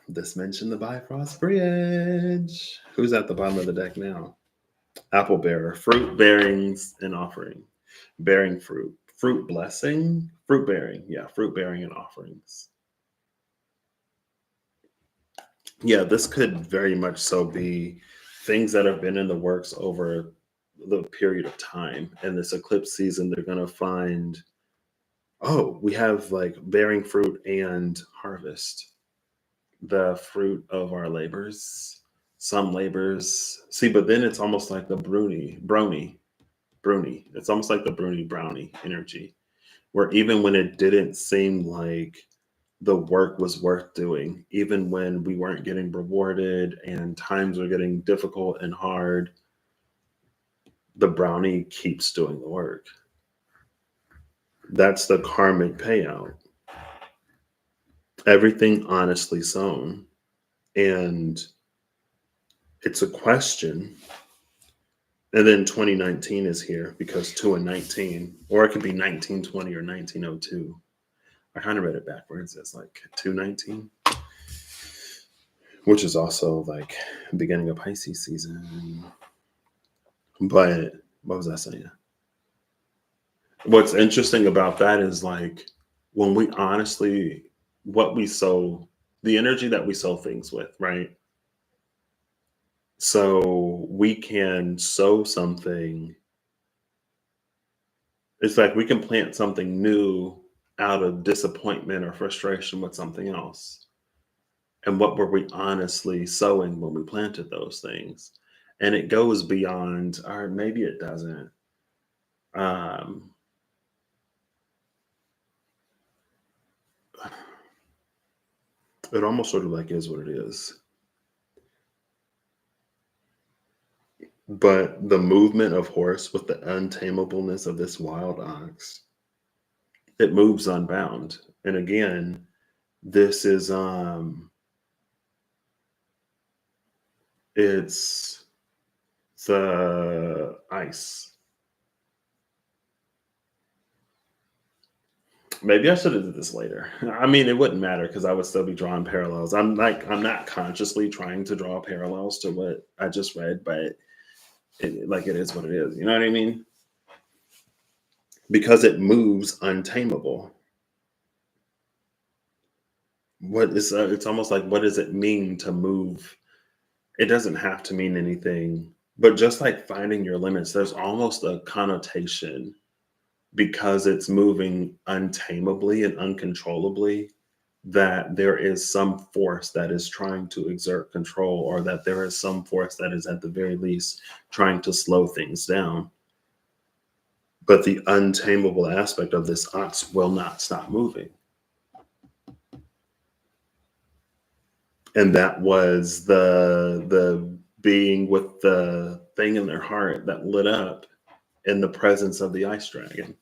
This mentioned the Bifrost Bridge. Who's at the bottom of the deck now? Apple bearer, fruit bearings and offering. Bearing fruit. Fruit blessing. Fruit bearing. Yeah, fruit bearing and offerings. Yeah, this could very much so be things that have been in the works over the period of time. And this eclipse season, they're going to find, oh, we have like bearing fruit and harvest, the fruit of our labors. Some labors, see, but then it's almost like the brony. It's almost like the Bruni brownie energy, where even when it didn't seem like the work was worth doing, even when we weren't getting rewarded and times were getting difficult and hard. The brownie keeps doing the work. That's the karmic payout. Everything honestly sown. And it's a question. And then 2019 is here because 2 and 19, or it could be 1920 or 1902. I kind of read it backwards. It's like 219, which is also like beginning of Pisces season. But what was I saying? What's interesting about that is like when we honestly, what we sow, the energy that we sow things with, right? So we can sow something. It's like we can plant something new out of disappointment or frustration with something else. And what were we honestly sowing when we planted those things? And it goes beyond, or maybe it doesn't. Um, it almost sort of like is what it is. But the movement of horse with the untamableness of this wild ox, it moves unbound. And again, this is it's the ice. Maybe I should have did this later. I mean, it wouldn't matter because I would still be drawing parallels. I'm not consciously trying to draw parallels to what I just read, but it is what it is. You know what I mean? Because it moves untamable. What is it's almost like what does it mean to move? It doesn't have to mean anything, but just like finding your limits, there's almost a connotation because it's moving untamably and uncontrollably, that there is some force that is trying to exert control, or that there is some force that is at the very least trying to slow things down. But the untamable aspect of this ox will not stop moving. And that was the being with the thing in their heart that lit up in the presence of the ice dragon.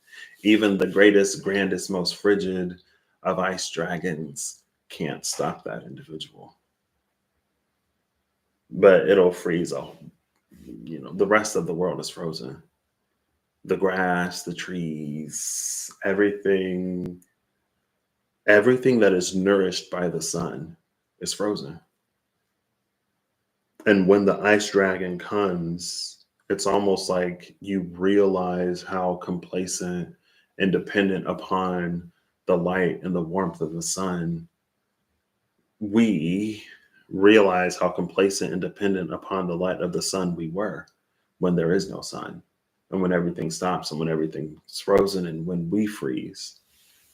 Even the greatest, grandest, most frigid of ice dragons can't stop that individual. But it'll freeze all, the rest of the world is frozen. The grass, the trees, everything that is nourished by the sun is frozen. And when the ice dragon comes, it's almost like you realize how complacent and dependent upon the light and the warmth of the sun. We realize how complacent and dependent upon the light of the sun we were when there is no sun, and when everything stops, and when everything's frozen, and when we freeze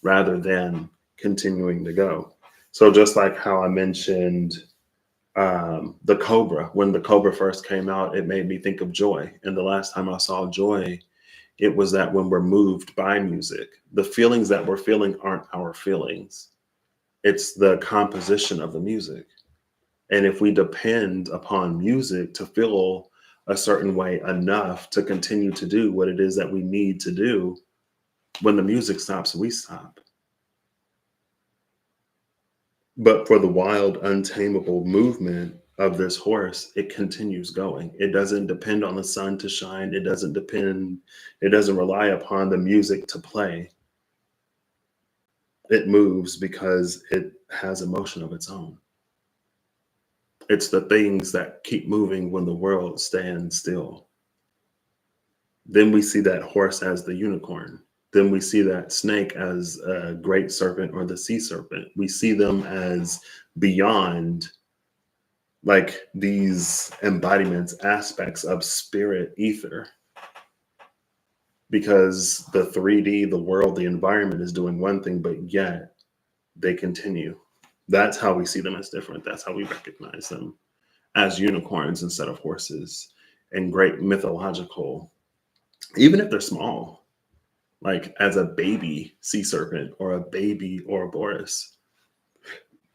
rather than continuing to go. So just like how I mentioned the cobra, when the cobra first came out, it made me think of joy. And the last time I saw joy, it was that when we're moved by music, the feelings that we're feeling aren't our feelings, it's the composition of the music. And if we depend upon music to feel a certain way enough to continue to do what it is that we need to do, when the music stops, we stop. But for the wild, untamable movement of this horse, it continues going. It doesn't depend on the sun to shine. It doesn't rely upon the music to play. It moves because it has emotion of its own. It's the things that keep moving when the world stands still. Then we see that horse as the unicorn. Then we see that snake as a great serpent or the sea serpent. We see them as beyond, like these embodiments, aspects of spirit ether. Because the 3D, the world, the environment is doing one thing, but yet they continue. That's how we see them as different. That's how we recognize them as unicorns instead of horses, and great mythological, even if they're small, like as a baby sea serpent or a baby Ouroboros.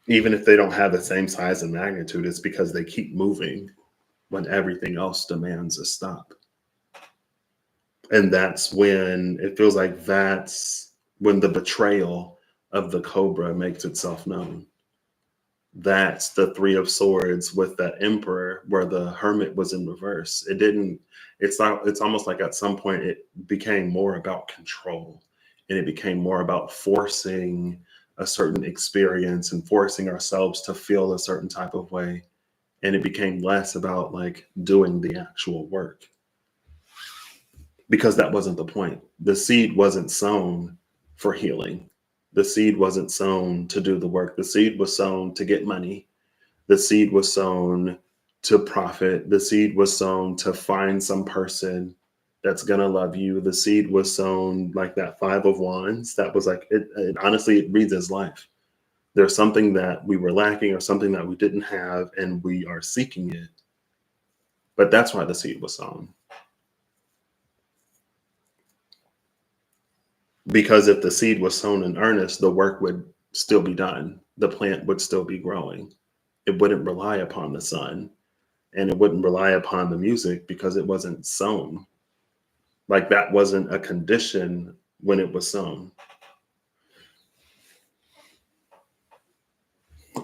Even if they don't have the same size and magnitude, it's because they keep moving when everything else demands a stop. And that's when it feels like that's when the betrayal of the cobra makes itself known. That's the Three of Swords with the Emperor, where the Hermit was in reverse. It didn't, it's not, it's almost like at some point it became more about control, and it became more about forcing a certain experience and forcing ourselves to feel a certain type of way. And it became less about like doing the actual work, because that wasn't the point. The seed wasn't sown for healing. The seed wasn't sown to do the work. The seed was sown to get money. The seed was sown to profit. The seed was sown to find some person that's going to love you. The seed was sown like that Five of Wands. That was like, it honestly, it reads as life. There's something that we were lacking or something that we didn't have, and we are seeking it. But that's why the seed was sown. Because if the seed was sown in earnest, the work would still be done. The plant would still be growing. It wouldn't rely upon the sun, and it wouldn't rely upon the music because it wasn't sown. Like that wasn't a condition when it was sown.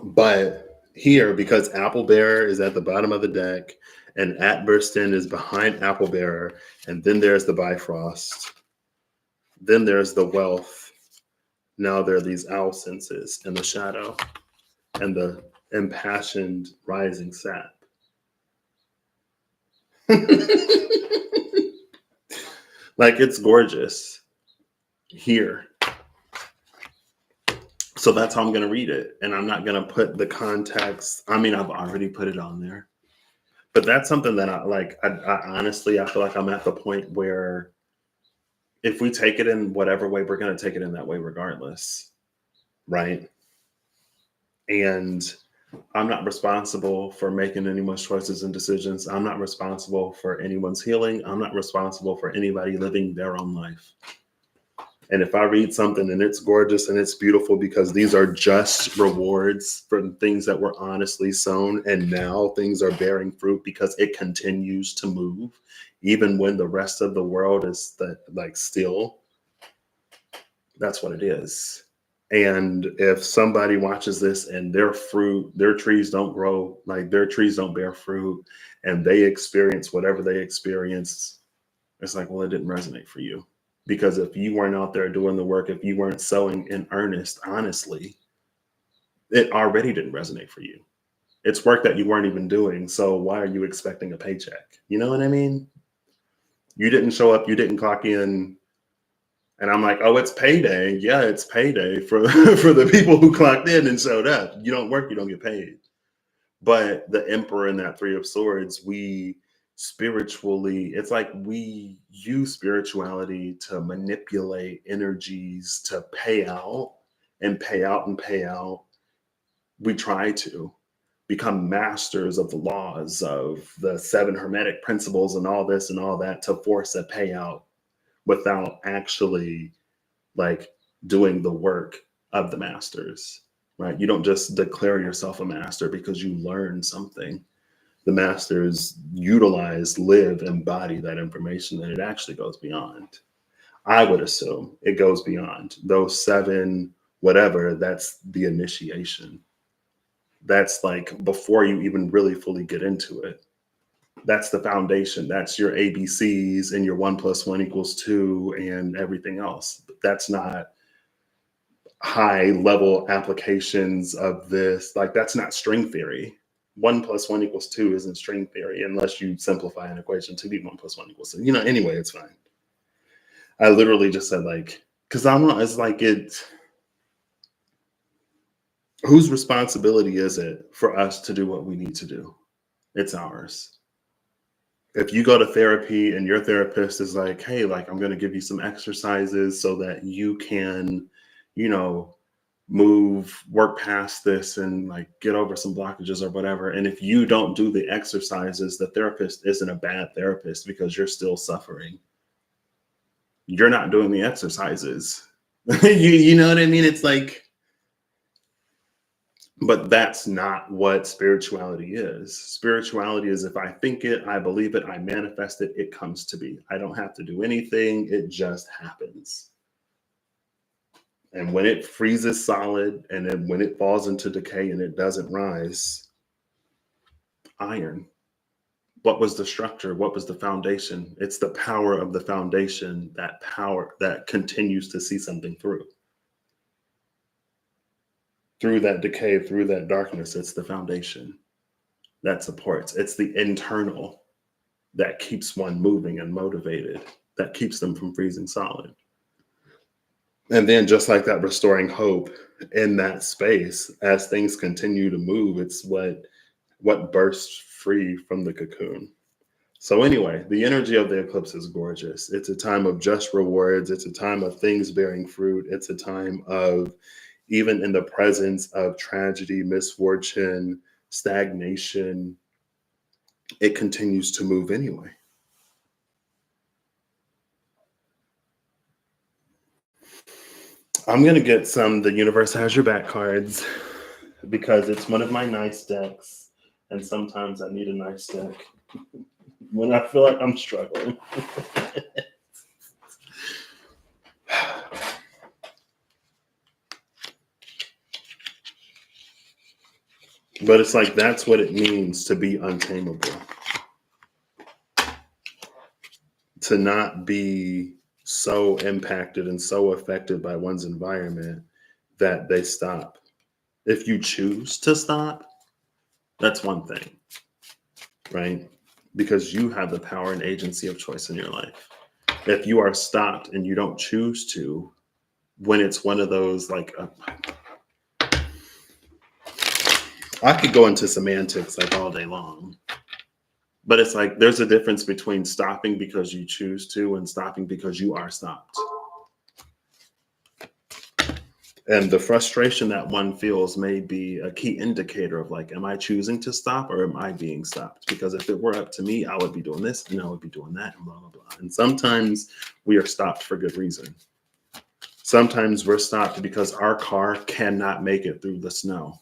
But here, because Apple Bearer is at the bottom of the deck and Atburston is behind Apple Bearer, and then there's the Bifrost, then there's the Wealth. Now there are these owl senses in the shadow and the impassioned rising sap. Like it's gorgeous here. So that's how I'm going to read it. And I'm not going to put the context. I mean, I've already put it on there. But that's something that I like. I honestly, I feel like I'm at the point where if we take it in whatever way, we're going to take it in that way regardless. Right. And I'm not responsible for making anyone's choices and decisions. I'm not responsible for anyone's healing. I'm not responsible for anybody living their own life. And if I read something and it's gorgeous and it's beautiful because these are just rewards for things that were honestly sown, and now things are bearing fruit because it continues to move, even when the rest of the world is like still, that's what it is. And if somebody watches this and their trees don't grow, like their trees don't bear fruit, and they experience whatever they experience, it's like, well, it didn't resonate for you. Because if you weren't out there doing the work, if you weren't sowing in earnest, honestly, it already didn't resonate for you. It's work that you weren't even doing. So why are you expecting a paycheck? You know what I mean? You didn't show up, you didn't clock in. And I'm like, oh, it's payday. Yeah, it's payday for, for the people who clocked in and showed up. You don't work, you don't get paid. But the Emperor in that Three of Swords, we spiritually, it's like we use spirituality to manipulate energies to pay out and pay out and pay out. We try to become masters of the laws of the seven hermetic principles and all this and all that to force a payout without actually like doing the work of the masters, right? You don't just declare yourself a master because you learn something. The masters utilize, live, embody that information, and it actually goes beyond. I would assume it goes beyond those seven, whatever, that's the initiation. That's like before you even really fully get into it. That's the foundation. That's your ABCs and your 1+1=2 and everything else. But that's not high level applications of this. Like that's not string theory. 1+1=2 isn't string theory unless you simplify an equation to be 1+1=2. Anyway, it's fine. I literally just said like, because I don't know, it's like whose responsibility is it for us to do what we need to do? It's ours. If you go to therapy and your therapist is like, hey, like I'm going to give you some exercises so that you can, you know, work past this and like get over some blockages or whatever. And if you don't do the exercises, the therapist isn't a bad therapist because you're still suffering. You're not doing the exercises. you know what I mean? It's like, But that's not what spirituality is. Spirituality is if I think it, I believe it, I manifest it, it comes to be. I don't have to do anything, it just happens. And when it freezes solid and then when it falls into decay and it doesn't rise, iron. What was the structure? What was the foundation? It's the power of the foundation, that power that continues to see something through that decay, through that darkness. It's the foundation that supports. It's the internal that keeps one moving and motivated, that keeps them from freezing solid. And then, just like that, restoring hope in that space as things continue to move, it's what bursts free from the cocoon. So anyway, the energy of the eclipse is gorgeous. It's a time of just rewards. It's a time of things bearing fruit. It's a time of, even in the presence of tragedy, misfortune, stagnation, it continues to move anyway. I'm going to get some The Universe Has Your Back cards because it's one of my nice decks. And sometimes I need a nice deck when I feel like I'm struggling. But it's like, that's what it means to be untamable. To not be so impacted and so affected by one's environment that they stop. If you choose to stop, that's one thing, right? Because you have the power and agency of choice in your life. If you are stopped and you don't choose to, when it's one of those, like, I could go into semantics like all day long, but it's like there's a difference between stopping because you choose to and stopping because you are stopped. And the frustration that one feels may be a key indicator of, like, am I choosing to stop or am I being stopped? Because if it were up to me, I would be doing this and I would be doing that and blah, blah, blah. And sometimes we are stopped for good reason. Sometimes we're stopped because our car cannot make it through the snow.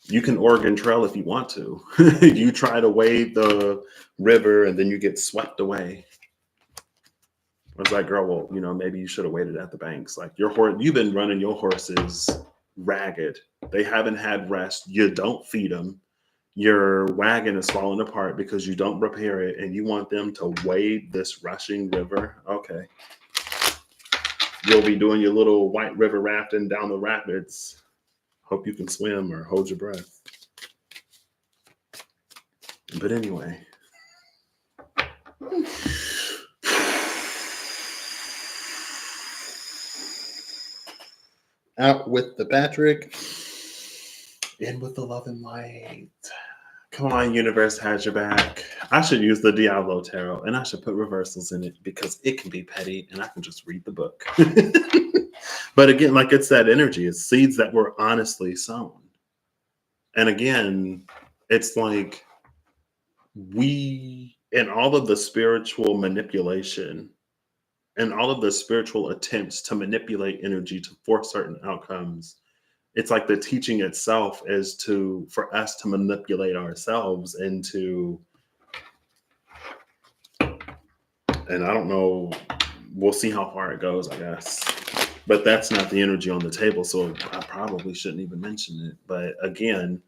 You can Oregon Trail if you want to. You try to wade the river and then you get swept away. It's like, girl, well, maybe you should have waited at the banks. Like, your horse, you've been running your horses ragged. They haven't had rest. You don't feed them. Your wagon is falling apart because you don't repair it, and you want them to wade this rushing river. Okay. You'll be doing your little white river rafting down the rapids. Hope you can swim or hold your breath. But anyway. Out with the Patrick, in with the love and light. Come on, universe has your back. I should use the Diablo Tarot and I should put reversals in it because it can be petty and I can just read the book. But again, like, it's that energy. It's seeds that were honestly sown. And again, it's like in all of the spiritual manipulation and all of the spiritual attempts to manipulate energy to force certain outcomes, it's like the teaching itself is for us to manipulate ourselves into, and I don't know, we'll see how far it goes, I guess. But that's not the energy on the table, so I probably shouldn't even mention it. But again,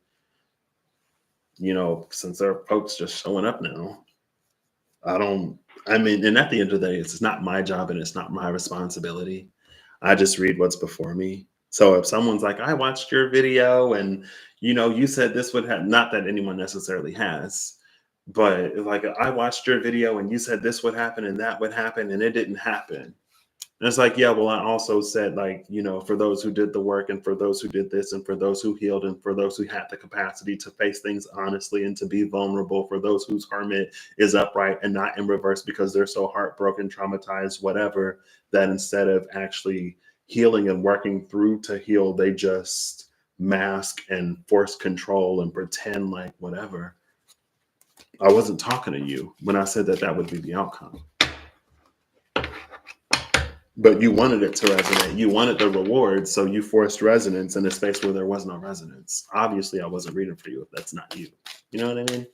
since there are folks just showing up now, and at the end of the day, it's not my job and it's not my responsibility. I just read what's before me. So if someone's like, I watched your video and, you said this would happen, not that anyone necessarily has, but like, I watched your video and you said this would happen and that would happen and it didn't happen. And it's like, yeah, well, I also said, like, for those who did the work and for those who did this and for those who healed and for those who had the capacity to face things honestly and to be vulnerable, for those whose karma is upright and not in reverse because they're so heartbroken, traumatized, whatever, that instead of actually healing and working through to heal, they just mask and force control and pretend like whatever. I wasn't talking to you when I said that would be the outcome. But you wanted it to resonate. You wanted the reward, so you forced resonance in a space where there was no resonance. Obviously, I wasn't reading for you if that's not you. You know what I mean?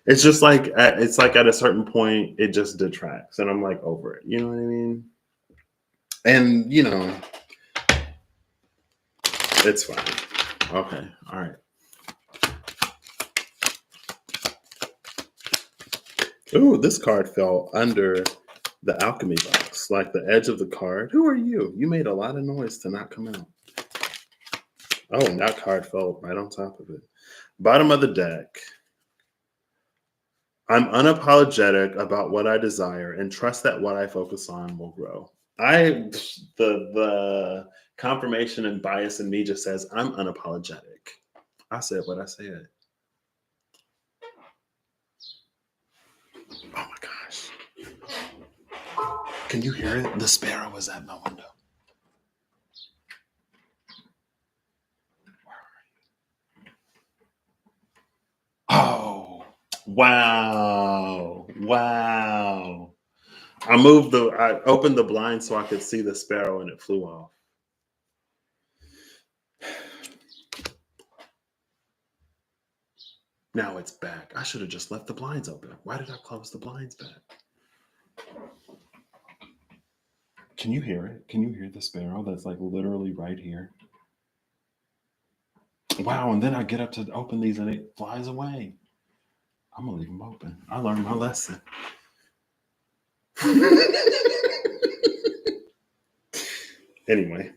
It's just like at a certain point, it just detracts, and I'm like over it. You know what I mean? And it's fine. Okay, all right. Ooh, this card fell under the alchemy box, like the edge of the card. Who are you? You made a lot of noise to not come out. Oh, and that card fell right on top of it. Bottom of the deck. I'm unapologetic about what I desire and trust that what I focus on will grow. The confirmation and bias in me just says I'm unapologetic. I said what I said. Oh my gosh. Can you hear it? The sparrow was at my window. Oh, wow. Wow. I opened the blind so I could see the sparrow and it flew off. Now it's back. I should have just left the blinds open. Why did I close the blinds back? Can you hear it? Can you hear the sparrow that's like literally right here? Wow, and then I get up to open these and it flies away. I'm gonna leave them open. I learned my lesson. Anyway,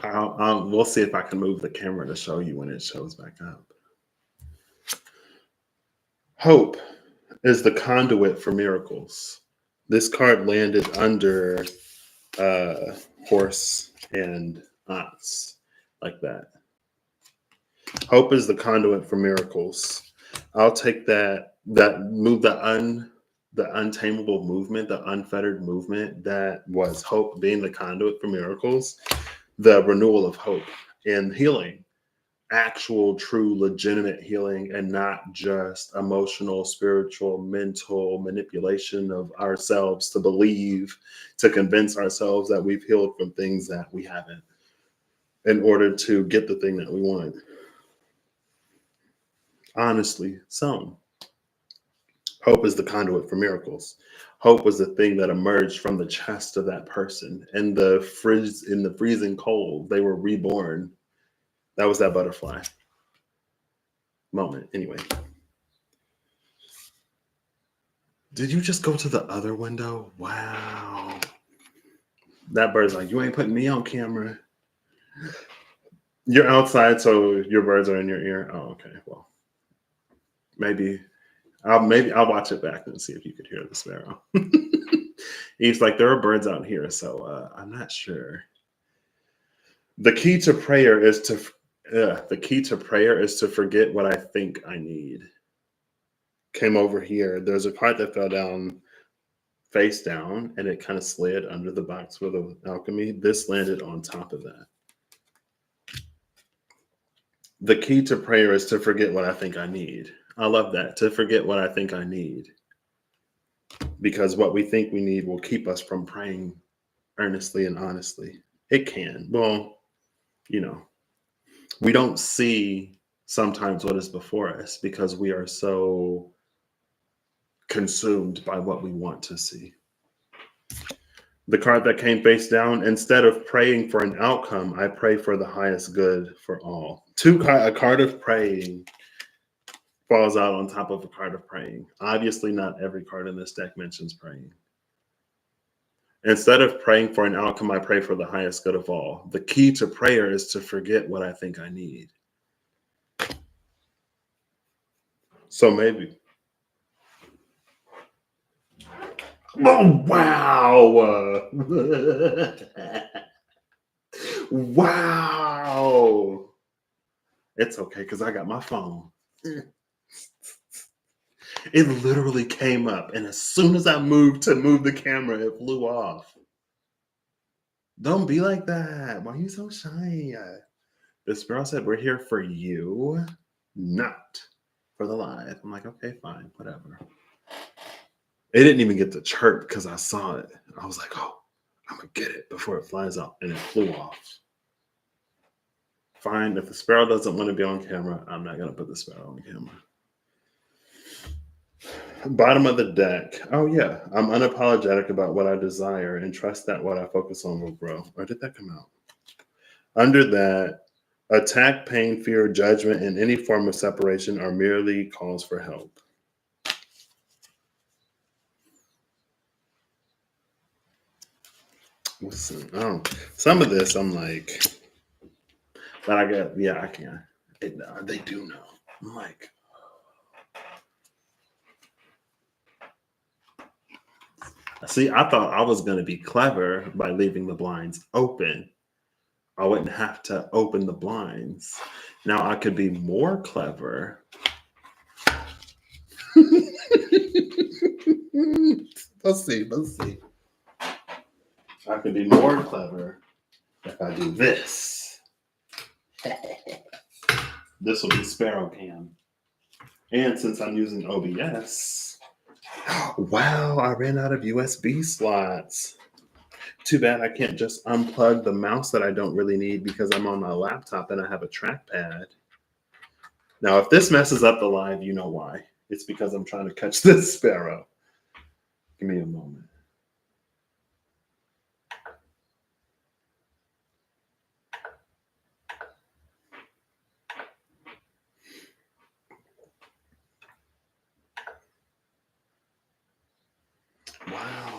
we'll see if I can move the camera to show you when it shows back up. Hope is the conduit for miracles. This card landed under horse and ox, like that. Hope is the conduit for miracles. I'll take that move, the untamable movement, the unfettered movement that was hope being the conduit for miracles, the renewal of hope and healing, actual, true, legitimate healing, and not just emotional, spiritual, mental manipulation of ourselves to believe, to convince ourselves that we've healed from things that we haven't in order to get the thing that we want. Honestly, some. Hope is the conduit for miracles. Hope was the thing that emerged from the chest of that person. In the freezing cold, they were reborn. That was that butterfly moment. Anyway. Did you just go to the other window? Wow. That bird's like, you ain't putting me on camera. You're outside, so your birds are in your ear. Oh, okay. Well, maybe I'll watch it back and see if you could hear the sparrow. He's like, there are birds out here, so I'm not sure. The key to prayer is to forget what I think I need. Came over here. There's a card that fell down face down, and it kind of slid under the box for the alchemy. This landed on top of that. The key to prayer is to forget what I think I need. I love that. To forget what I think I need. Because what we think we need will keep us from praying earnestly and honestly. It can. Well, we don't see sometimes what is before us because we are so consumed by what we want to see. The card that came face down, instead of praying for an outcome, I pray for the highest good for all. A card of praying falls out on top of a card of praying. Obviously, not every card in this deck mentions praying. Instead of praying for an outcome, I pray for the highest good of all. The key to prayer is to forget what I think I need. So maybe. Oh, wow. Wow. It's okay because I got my phone. It literally came up, and as soon as I moved to move the camera, it flew off. Don't be like that. Why are you so shy? The sparrow said, "We're here for you, not for the live." I'm like, okay, fine, whatever. It didn't even get to chirp because I saw it. I was like, oh, I'm gonna get it before it flies out, and it flew off. Fine, if the sparrow doesn't want to be on camera, I'm not gonna put the sparrow on camera. Bottom of the deck. Oh yeah, I'm unapologetic about what I desire and trust that what I focus on will grow. Or did that come out? Under that, attack, pain, fear, judgment, and any form of separation are merely calls for help. Listen, some of this I'm like, but I get, yeah, I can. They do know. I'm like, see, I thought I was going to be clever by leaving the blinds open. I wouldn't have to open the blinds. Now I could be more clever. Let's see. Let's see. I could be more clever if I do this. This will be Sparrow Cam. And since I'm using OBS, wow, I ran out of USB slots. Too bad I can't just unplug the mouse that I don't really need because I'm on my laptop and I have a trackpad. Now, if this messes up the live, you know why. It's because I'm trying to catch this sparrow. Give me a moment. Wow.